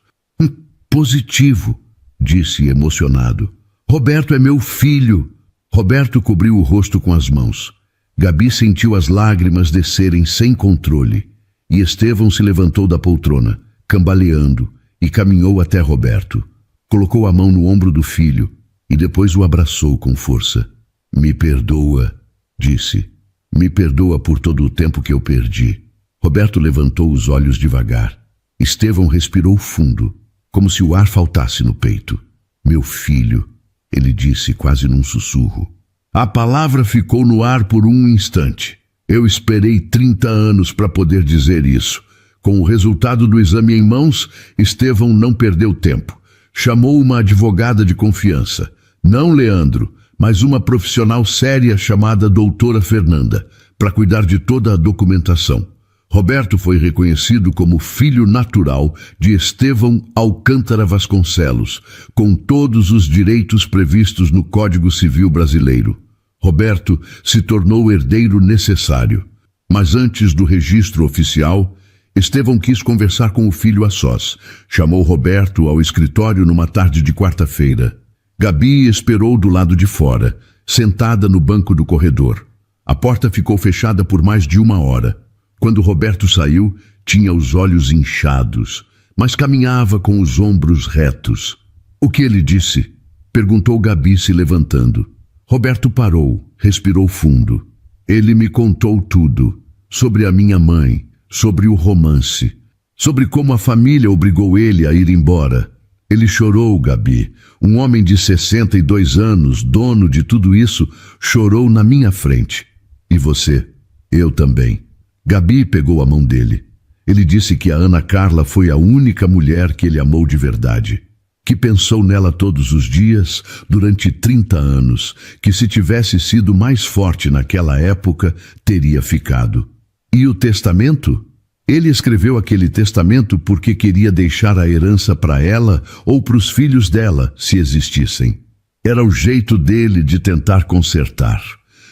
Positivo, disse emocionado. Roberto é meu filho. Roberto cobriu o rosto com as mãos. Gabi sentiu as lágrimas descerem sem controle. E Estevão se levantou da poltrona, cambaleando, e caminhou até Roberto. Colocou a mão no ombro do filho e depois o abraçou com força. Me perdoa, disse. Me perdoa por todo o tempo que eu perdi. Roberto levantou os olhos devagar. Estevão respirou fundo, como se o ar faltasse no peito. Meu filho, ele disse quase num sussurro. A palavra ficou no ar por um instante. Eu esperei 30 anos para poder dizer isso. Com o resultado do exame em mãos, Estevão não perdeu tempo. Chamou uma advogada de confiança. Não Leandro, mas uma profissional séria chamada doutora Fernanda, para cuidar de toda a documentação. Roberto foi reconhecido como filho natural de Estevão Alcântara Vasconcelos, com todos os direitos previstos no Código Civil Brasileiro. Roberto se tornou o herdeiro necessário. Mas antes do registro oficial, Estevão quis conversar com o filho a sós. Chamou Roberto ao escritório numa tarde de quarta-feira. Gabi esperou do lado de fora, sentada no banco do corredor. A porta ficou fechada por mais de 1 hora. Quando Roberto saiu, tinha os olhos inchados, mas caminhava com os ombros retos. O que ele disse? Perguntou Gabi se levantando. Roberto parou, respirou fundo. Ele me contou tudo, sobre a minha mãe, sobre o romance, sobre como a família obrigou ele a ir embora. Ele chorou, Gabi. Um homem de 62 anos, dono de tudo isso, chorou na minha frente. E você? Eu também. Gabi pegou a mão dele. Ele disse que a Ana Carla foi a única mulher que ele amou de verdade. Que pensou nela todos os dias, durante 30 anos, que se tivesse sido mais forte naquela época, teria ficado. E o testamento? Ele escreveu aquele testamento porque queria deixar a herança para ela ou para os filhos dela, se existissem. Era o jeito dele de tentar consertar.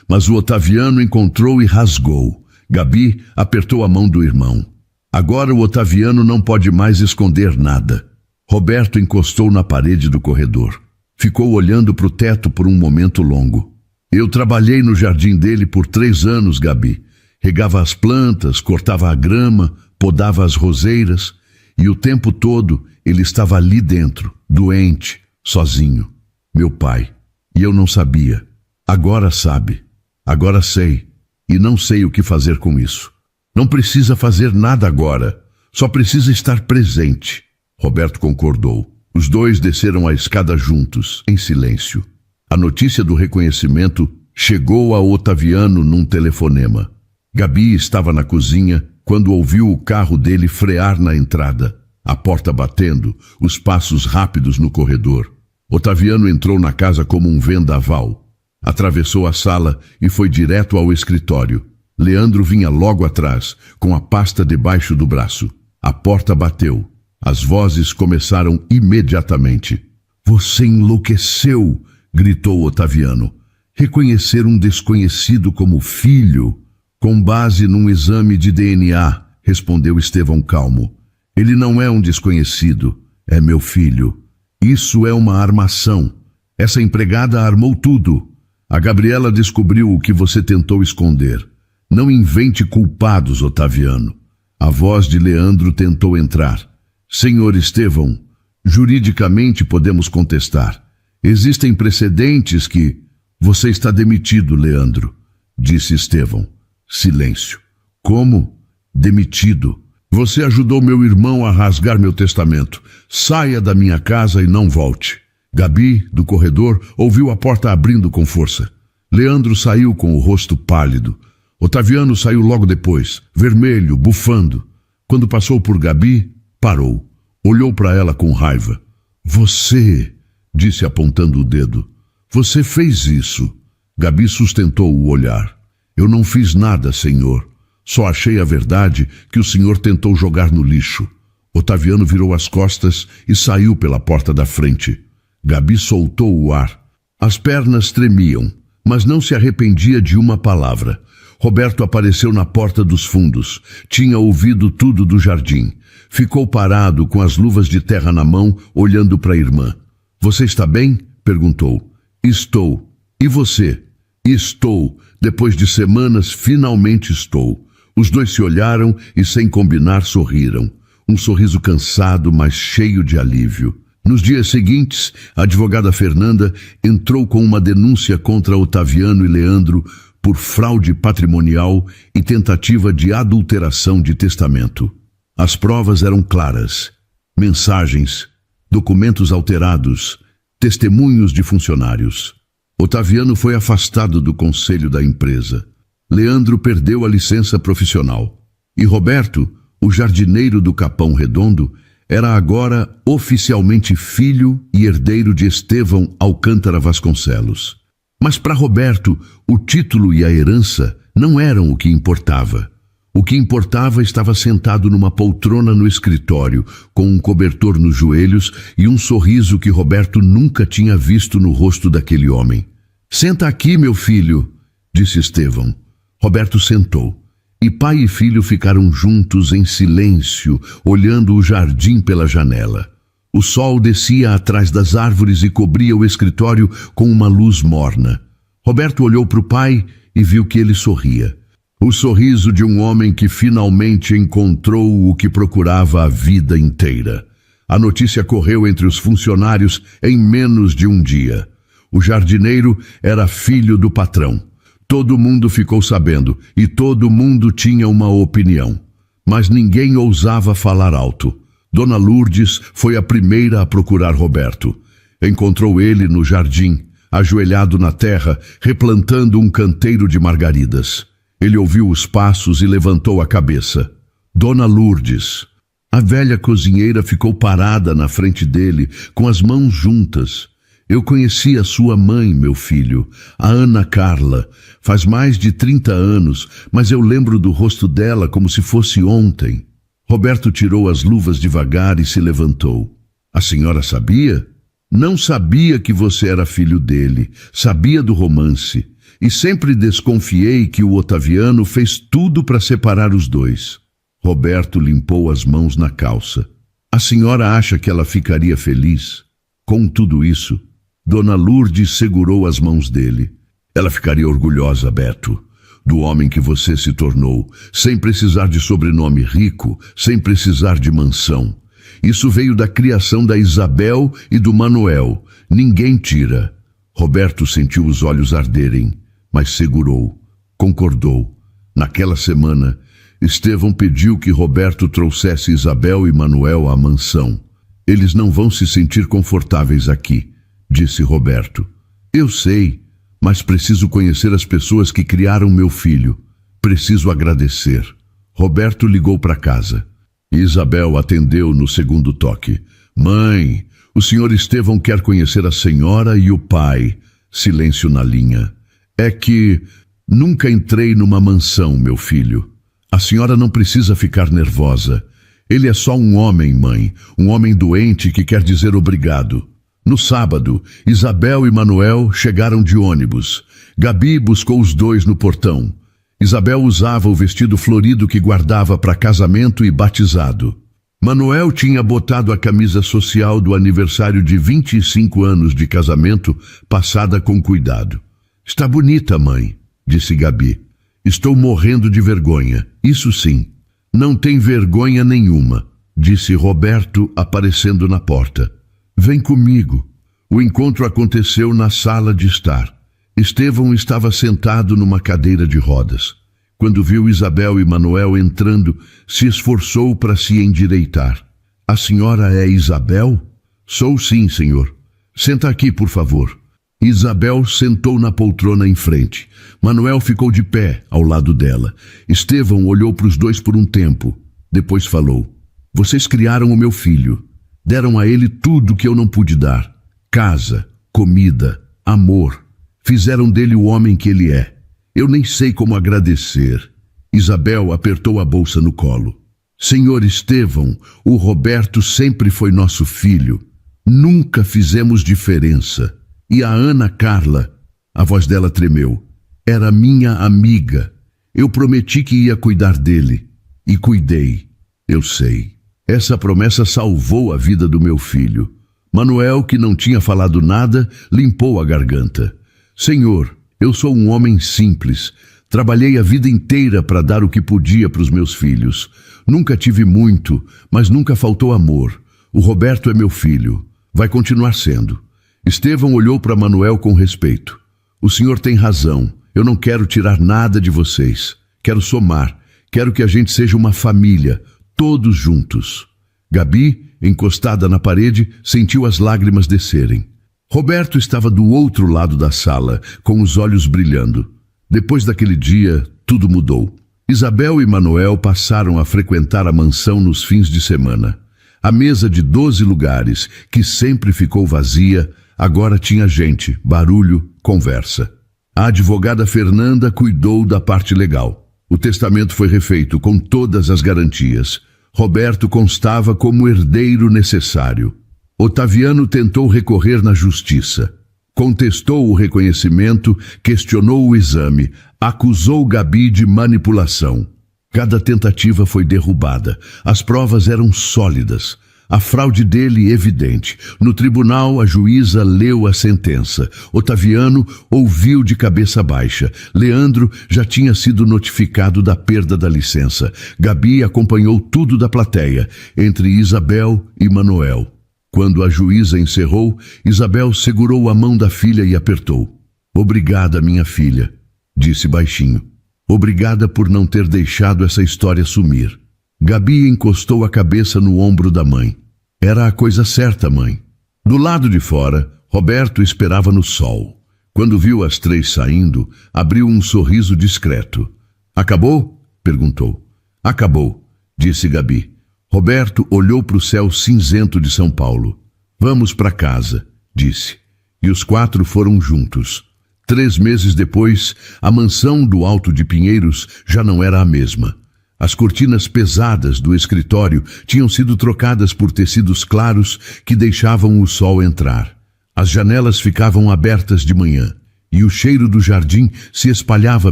Mas o Otaviano encontrou e rasgou. Gabi apertou a mão do irmão. Agora o Otaviano não pode mais esconder nada. Roberto encostou na parede do corredor. Ficou olhando para o teto por um momento longo. Eu trabalhei no jardim dele por 3 anos, Gabi. Regava as plantas, cortava a grama, podava as roseiras, e o tempo todo ele estava ali dentro, doente, sozinho. Meu pai. E eu não sabia. Agora sabe. Agora sei. E não sei o que fazer com isso. Não precisa fazer nada agora. Só precisa estar presente. Roberto concordou. Os dois desceram a escada juntos, em silêncio. A notícia do reconhecimento chegou a Otaviano num telefonema. Gabi estava na cozinha quando ouviu o carro dele frear na entrada. A porta batendo, os passos rápidos no corredor. Otaviano entrou na casa como um vendaval. Atravessou a sala e foi direto ao escritório. Leandro vinha logo atrás, com a pasta debaixo do braço. A porta bateu. As vozes começaram imediatamente. Você enlouqueceu, gritou Otaviano. Reconhecer um desconhecido como filho? Com base num exame de DNA, respondeu Estevão calmo. Ele não é um desconhecido, é meu filho. Isso é uma armação. Essa empregada armou tudo. A Gabriela descobriu o que você tentou esconder. Não invente culpados, Otaviano. A voz de Leandro tentou entrar. Senhor Estevão, juridicamente podemos contestar. Existem precedentes que... Você está demitido, Leandro, disse Estevão. Silêncio. Como? Demitido. Você ajudou meu irmão a rasgar meu testamento. Saia da minha casa e não volte. Gabi, do corredor, ouviu a porta abrindo com força. Leandro saiu com o rosto pálido. Otaviano saiu logo depois, vermelho, bufando. Quando passou por Gabi, parou. Olhou para ela com raiva. Você, disse apontando o dedo. Você fez isso. Gabi sustentou o olhar. Eu não fiz nada, senhor. Só achei a verdade que o senhor tentou jogar no lixo. Otaviano virou as costas e saiu pela porta da frente. Gabi soltou o ar. As pernas tremiam, mas não se arrependia de uma palavra. Roberto apareceu na porta dos fundos. Tinha ouvido tudo do jardim. Ficou parado com as luvas de terra na mão, olhando para a irmã. Você está bem? Perguntou. Estou. E você? Estou. Depois de semanas, finalmente estou. Os dois se olharam e, sem combinar, sorriram. Um sorriso cansado, mas cheio de alívio. Nos dias seguintes, a advogada Fernanda entrou com uma denúncia contra Otaviano e Leandro por fraude patrimonial e tentativa de adulteração de testamento. As provas eram claras. Mensagens, documentos alterados, testemunhos de funcionários. Otaviano foi afastado do conselho da empresa. Leandro perdeu a licença profissional. E Roberto, o jardineiro do Capão Redondo, era agora oficialmente filho e herdeiro de Estevão Alcântara Vasconcelos. Mas para Roberto, o título e a herança não eram o que importava. O que importava estava sentado numa poltrona no escritório, com um cobertor nos joelhos e um sorriso que Roberto nunca tinha visto no rosto daquele homem. Senta aqui, meu filho, disse Estevão. Roberto sentou. E pai e filho ficaram juntos em silêncio, olhando o jardim pela janela. O sol descia atrás das árvores e cobria o escritório com uma luz morna. Roberto olhou para o pai e viu que ele sorria. O sorriso de um homem que finalmente encontrou o que procurava a vida inteira. A notícia correu entre os funcionários em menos de um dia. O jardineiro era filho do patrão. Todo mundo ficou sabendo e todo mundo tinha uma opinião. Mas ninguém ousava falar alto. Dona Lourdes foi a primeira a procurar Roberto. Encontrou ele no jardim, ajoelhado na terra, replantando um canteiro de margaridas. Ele ouviu os passos e levantou a cabeça. Dona Lourdes. A velha cozinheira ficou parada na frente dele, com as mãos juntas. Eu conheci a sua mãe, meu filho, a Ana Carla. Faz mais de 30 anos, mas eu lembro do rosto dela como se fosse ontem. Roberto tirou as luvas devagar e se levantou. A senhora sabia? Não sabia que você era filho dele. Sabia do romance. E sempre desconfiei que o Otaviano fez tudo para separar os dois. Roberto limpou as mãos na calça. A senhora acha que ela ficaria feliz? Com tudo isso, Dona Lourdes segurou as mãos dele. Ela ficaria orgulhosa, Beto. do homem que você se tornou, sem precisar de sobrenome rico, sem precisar de mansão. Isso veio da criação da Isabel e do Manuel. Ninguém tira. Roberto sentiu os olhos arderem, mas segurou, concordou. Naquela semana, Estevão pediu que Roberto trouxesse Isabel e Manuel à mansão. Eles não vão se sentir confortáveis aqui, disse Roberto. Eu sei, mas preciso conhecer as pessoas que criaram meu filho. Preciso agradecer. Roberto ligou para casa. Isabel atendeu no segundo toque. Mãe, o senhor Estevão quer conhecer a senhora e o pai. Silêncio na linha. É que nunca entrei numa mansão, meu filho. A senhora não precisa ficar nervosa. Ele é só um homem, mãe. Um homem doente que quer dizer obrigado. No sábado, Isabel e Manuel chegaram de ônibus. Gabi buscou os dois no portão. Isabel usava o vestido florido que guardava para casamento e batizado. Manuel tinha botado a camisa social do aniversário de 25 anos de casamento, passada com cuidado. Está bonita, mãe, disse Gabi. Estou morrendo de vergonha, isso sim. Não tem vergonha nenhuma, disse Roberto, aparecendo na porta. Vem comigo. O encontro aconteceu na sala de estar. Estevão estava sentado numa cadeira de rodas. Quando viu Isabel e Manuel entrando, se esforçou para se endireitar. A senhora é Isabel? Sou sim, senhor. Senta aqui, por favor. Isabel sentou na poltrona em frente. Manuel ficou de pé, ao lado dela. Estevão olhou para os dois por um tempo. Depois falou. Vocês criaram o meu filho. Deram a ele tudo que eu não pude dar. Casa, comida, amor. Fizeram dele o homem que ele é. Eu nem sei como agradecer. Isabel apertou a bolsa no colo. Senhor Estevão, o Roberto sempre foi nosso filho. Nunca fizemos diferença. E a Ana Carla, a voz dela tremeu, era minha amiga. Eu prometi que ia cuidar dele. E cuidei. Eu sei. Essa promessa salvou a vida do meu filho. Manuel, que não tinha falado nada, limpou a garganta. Senhor, eu sou um homem simples. Trabalhei a vida inteira para dar o que podia para os meus filhos. Nunca tive muito, mas nunca faltou amor. O Roberto é meu filho. Vai continuar sendo. Estevão olhou para Manuel com respeito. O senhor tem razão. Eu não quero tirar nada de vocês. Quero somar. Quero que a gente seja uma família, todos juntos. Gabi, encostada na parede, sentiu as lágrimas descerem. Roberto estava do outro lado da sala, com os olhos brilhando. Depois daquele dia, tudo mudou. Isabel e Manuel passaram a frequentar a mansão nos fins de semana. A mesa de 12 lugares, que sempre ficou vazia, agora tinha gente, barulho, conversa. A advogada Fernanda cuidou da parte legal. O testamento foi refeito com todas as garantias. Roberto constava como herdeiro necessário. Otaviano tentou recorrer na justiça. Contestou o reconhecimento, questionou o exame, acusou Gabi de manipulação. Cada tentativa foi derrubada. As provas eram sólidas. A fraude dele evidente. No tribunal, a juíza leu a sentença. Otaviano ouviu de cabeça baixa. Leandro já tinha sido notificado da perda da licença. Gabi acompanhou tudo da plateia, entre Isabel e Manuel. Quando a juíza encerrou, Isabel segurou a mão da filha e apertou. Obrigada, minha filha, disse baixinho. Obrigada por não ter deixado essa história sumir. Gabi encostou a cabeça no ombro da mãe. Era a coisa certa, mãe. Do lado de fora, Roberto esperava no sol. Quando viu as três saindo, abriu um sorriso discreto. Acabou? Perguntou. Acabou, disse Gabi. Roberto olhou para o céu cinzento de São Paulo. Vamos para casa, disse. E os quatro foram juntos. 3 meses depois, a mansão do Alto de Pinheiros já não era a mesma. As cortinas pesadas do escritório tinham sido trocadas por tecidos claros que deixavam o sol entrar. As janelas ficavam abertas de manhã e o cheiro do jardim se espalhava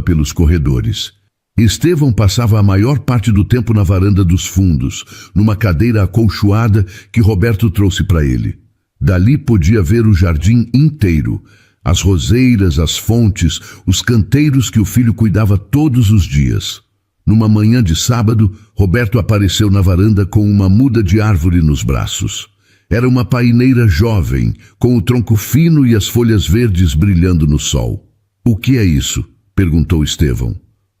pelos corredores. Estevão passava a maior parte do tempo na varanda dos fundos, numa cadeira acolchoada que Roberto trouxe para ele. Dali podia ver o jardim inteiro. As roseiras, as fontes, os canteiros que o filho cuidava todos os dias. Numa manhã de sábado, Roberto apareceu na varanda com uma muda de árvore nos braços. Era uma paineira jovem, com o tronco fino e as folhas verdes brilhando no sol. "O que é isso?" perguntou Estevão.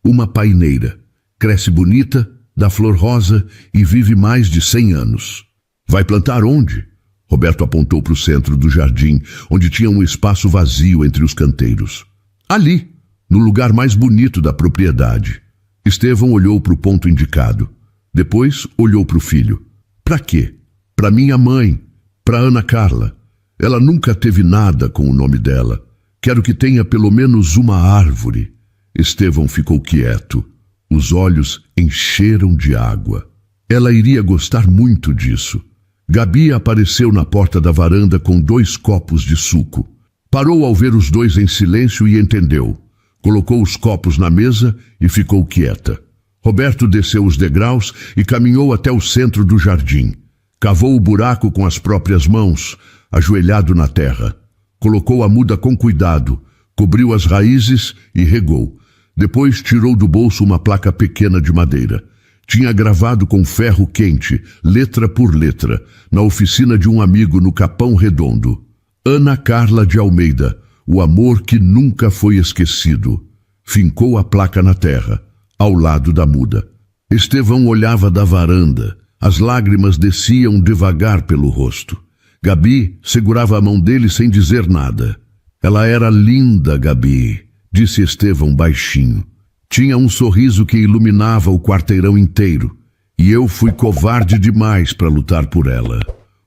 "Uma paineira. Cresce bonita, dá flor rosa e vive mais de 100 anos. Vai plantar onde?" Roberto apontou para o centro do jardim, onde tinha um espaço vazio entre os canteiros. "Ali, no lugar mais bonito da propriedade." Estevão olhou para o ponto indicado. Depois olhou para o filho. "Para quê?" "Para minha mãe, para Ana Carla. Ela nunca teve nada com o nome dela. Quero que tenha pelo menos uma árvore." Estevão ficou quieto. Os olhos encheram de água. Ela iria gostar muito disso. Gabi apareceu na porta da varanda com 2 copos de suco. Parou ao ver os dois em silêncio e entendeu. Colocou os copos na mesa e ficou quieta. Roberto desceu os degraus e caminhou até o centro do jardim. Cavou o buraco com as próprias mãos, ajoelhado na terra. Colocou a muda com cuidado, cobriu as raízes e regou. Depois tirou do bolso uma placa pequena de madeira. Tinha gravado com ferro quente, letra por letra, na oficina de um amigo no Capão Redondo: Ana Carla de Almeida, o amor que nunca foi esquecido. Fincou a placa na terra, ao lado da muda. Estevão olhava da varanda. As lágrimas desciam devagar pelo rosto. Gabi segurava a mão dele sem dizer nada. "Ela era linda, Gabi", disse Estevão baixinho. "Tinha um sorriso que iluminava o quarteirão inteiro. E eu fui covarde demais para lutar por ela.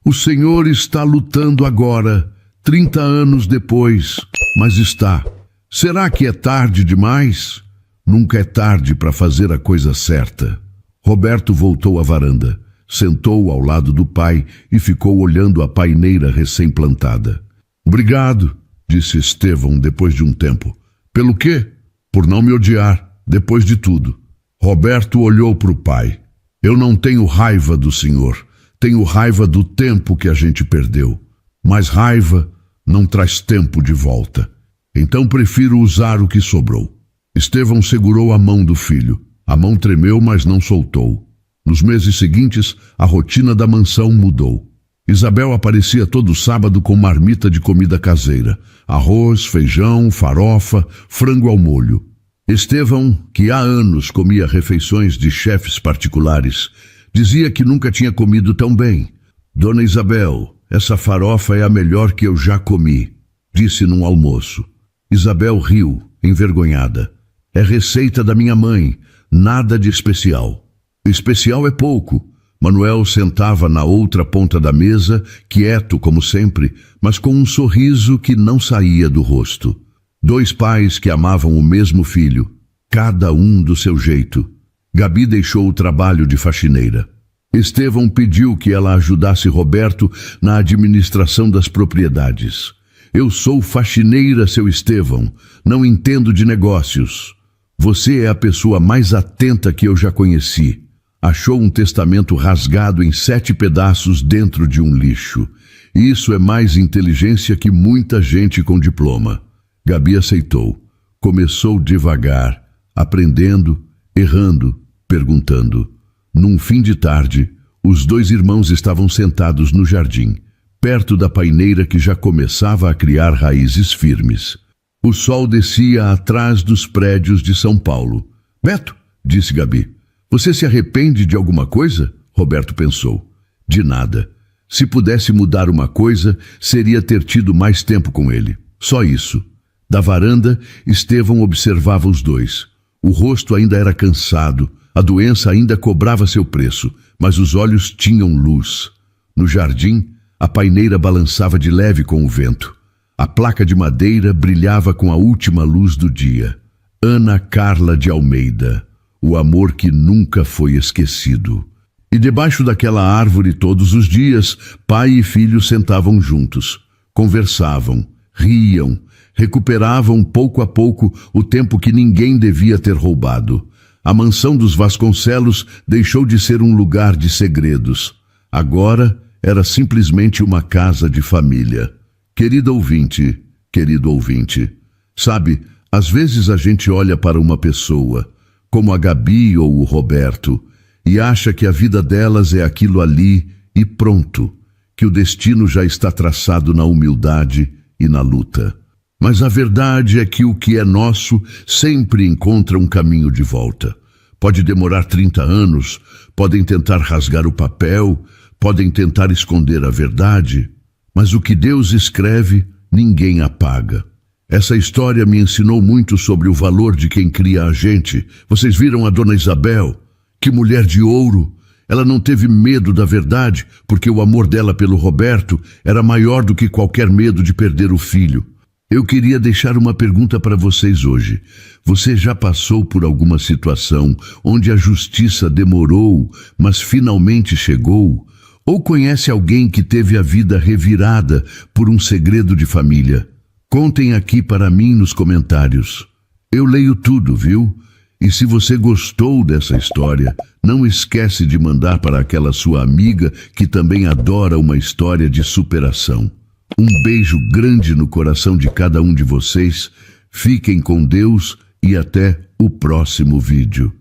O Senhor está lutando agora, 30 anos depois, mas está. Será que é tarde demais? Nunca é tarde para fazer a coisa certa." Roberto voltou à varanda, sentou ao lado do pai e ficou olhando a paineira recém-plantada. "Obrigado", disse Estevão depois de um tempo. "Pelo quê?" "Por não me odiar, depois de tudo." Roberto olhou para o pai. "Eu não tenho raiva do senhor. Tenho raiva do tempo que a gente perdeu. Mas raiva não traz tempo de volta. Então prefiro usar o que sobrou." Estevão segurou a mão do filho. A mão tremeu, mas não soltou. Nos meses seguintes, a rotina da mansão mudou. Isabel aparecia todo sábado com marmita de comida caseira: arroz, feijão, farofa, frango ao molho. Estevão, que há anos comia refeições de chefes particulares, dizia que nunca tinha comido tão bem. "Dona Isabel, essa farofa é a melhor que eu já comi", disse num almoço. Isabel riu, envergonhada. "É receita da minha mãe, nada de especial." "Especial é pouco." Manuel sentava na outra ponta da mesa, quieto como sempre, mas com um sorriso que não saía do rosto. 2 pais que amavam o mesmo filho, cada um do seu jeito. Gabi deixou o trabalho de faxineira. Estevão pediu que ela ajudasse Roberto na administração das propriedades. "Eu sou faxineira, seu Estevão. Não entendo de negócios." "Você é a pessoa mais atenta que eu já conheci." Achou um testamento rasgado em 7 pedaços dentro de um lixo. "Isso é mais inteligência que muita gente com diploma." Gabi aceitou. Começou devagar, aprendendo, errando, perguntando. Num fim de tarde, os 2 irmãos estavam sentados no jardim, perto da paineira que já começava a criar raízes firmes. O sol descia atrás dos prédios de São Paulo. "Beto", disse Gabi, "você se arrepende de alguma coisa?" Roberto pensou. De nada. Se pudesse mudar uma coisa, seria ter tido mais tempo com ele. Só isso. Da varanda, Estevão observava os 2. O rosto ainda era cansado, a doença ainda cobrava seu preço, mas os olhos tinham luz. No jardim, a paineira balançava de leve com o vento. A placa de madeira brilhava com a última luz do dia. Ana Carla de Almeida, o amor que nunca foi esquecido. E debaixo daquela árvore todos os dias, pai e filho sentavam juntos, conversavam, riam, recuperavam pouco a pouco o tempo que ninguém devia ter roubado. A mansão dos Vasconcelos deixou de ser um lugar de segredos. Agora era simplesmente uma casa de família. Querida ouvinte, querido ouvinte. Sabe, às vezes a gente olha para uma pessoa, como a Gabi ou o Roberto, e acha que a vida delas é aquilo ali e pronto, que o destino já está traçado na humildade e na luta. Mas a verdade é que o que é nosso sempre encontra um caminho de volta. Pode demorar 30 anos, podem tentar rasgar o papel, podem tentar esconder a verdade, mas o que Deus escreve, ninguém apaga. Essa história me ensinou muito sobre o valor de quem cria a gente. Vocês viram a Dona Isabel? Que mulher de ouro! Ela não teve medo da verdade, porque o amor dela pelo Roberto era maior do que qualquer medo de perder o filho. Eu queria deixar uma pergunta para vocês hoje. Você já passou por alguma situação onde a justiça demorou, mas finalmente chegou? Ou conhece alguém que teve a vida revirada por um segredo de família? Contem aqui para mim nos comentários. Eu leio tudo, viu? E se você gostou dessa história, não esquece de mandar para aquela sua amiga que também adora uma história de superação. Um beijo grande no coração de cada um de vocês. Fiquem com Deus e até o próximo vídeo.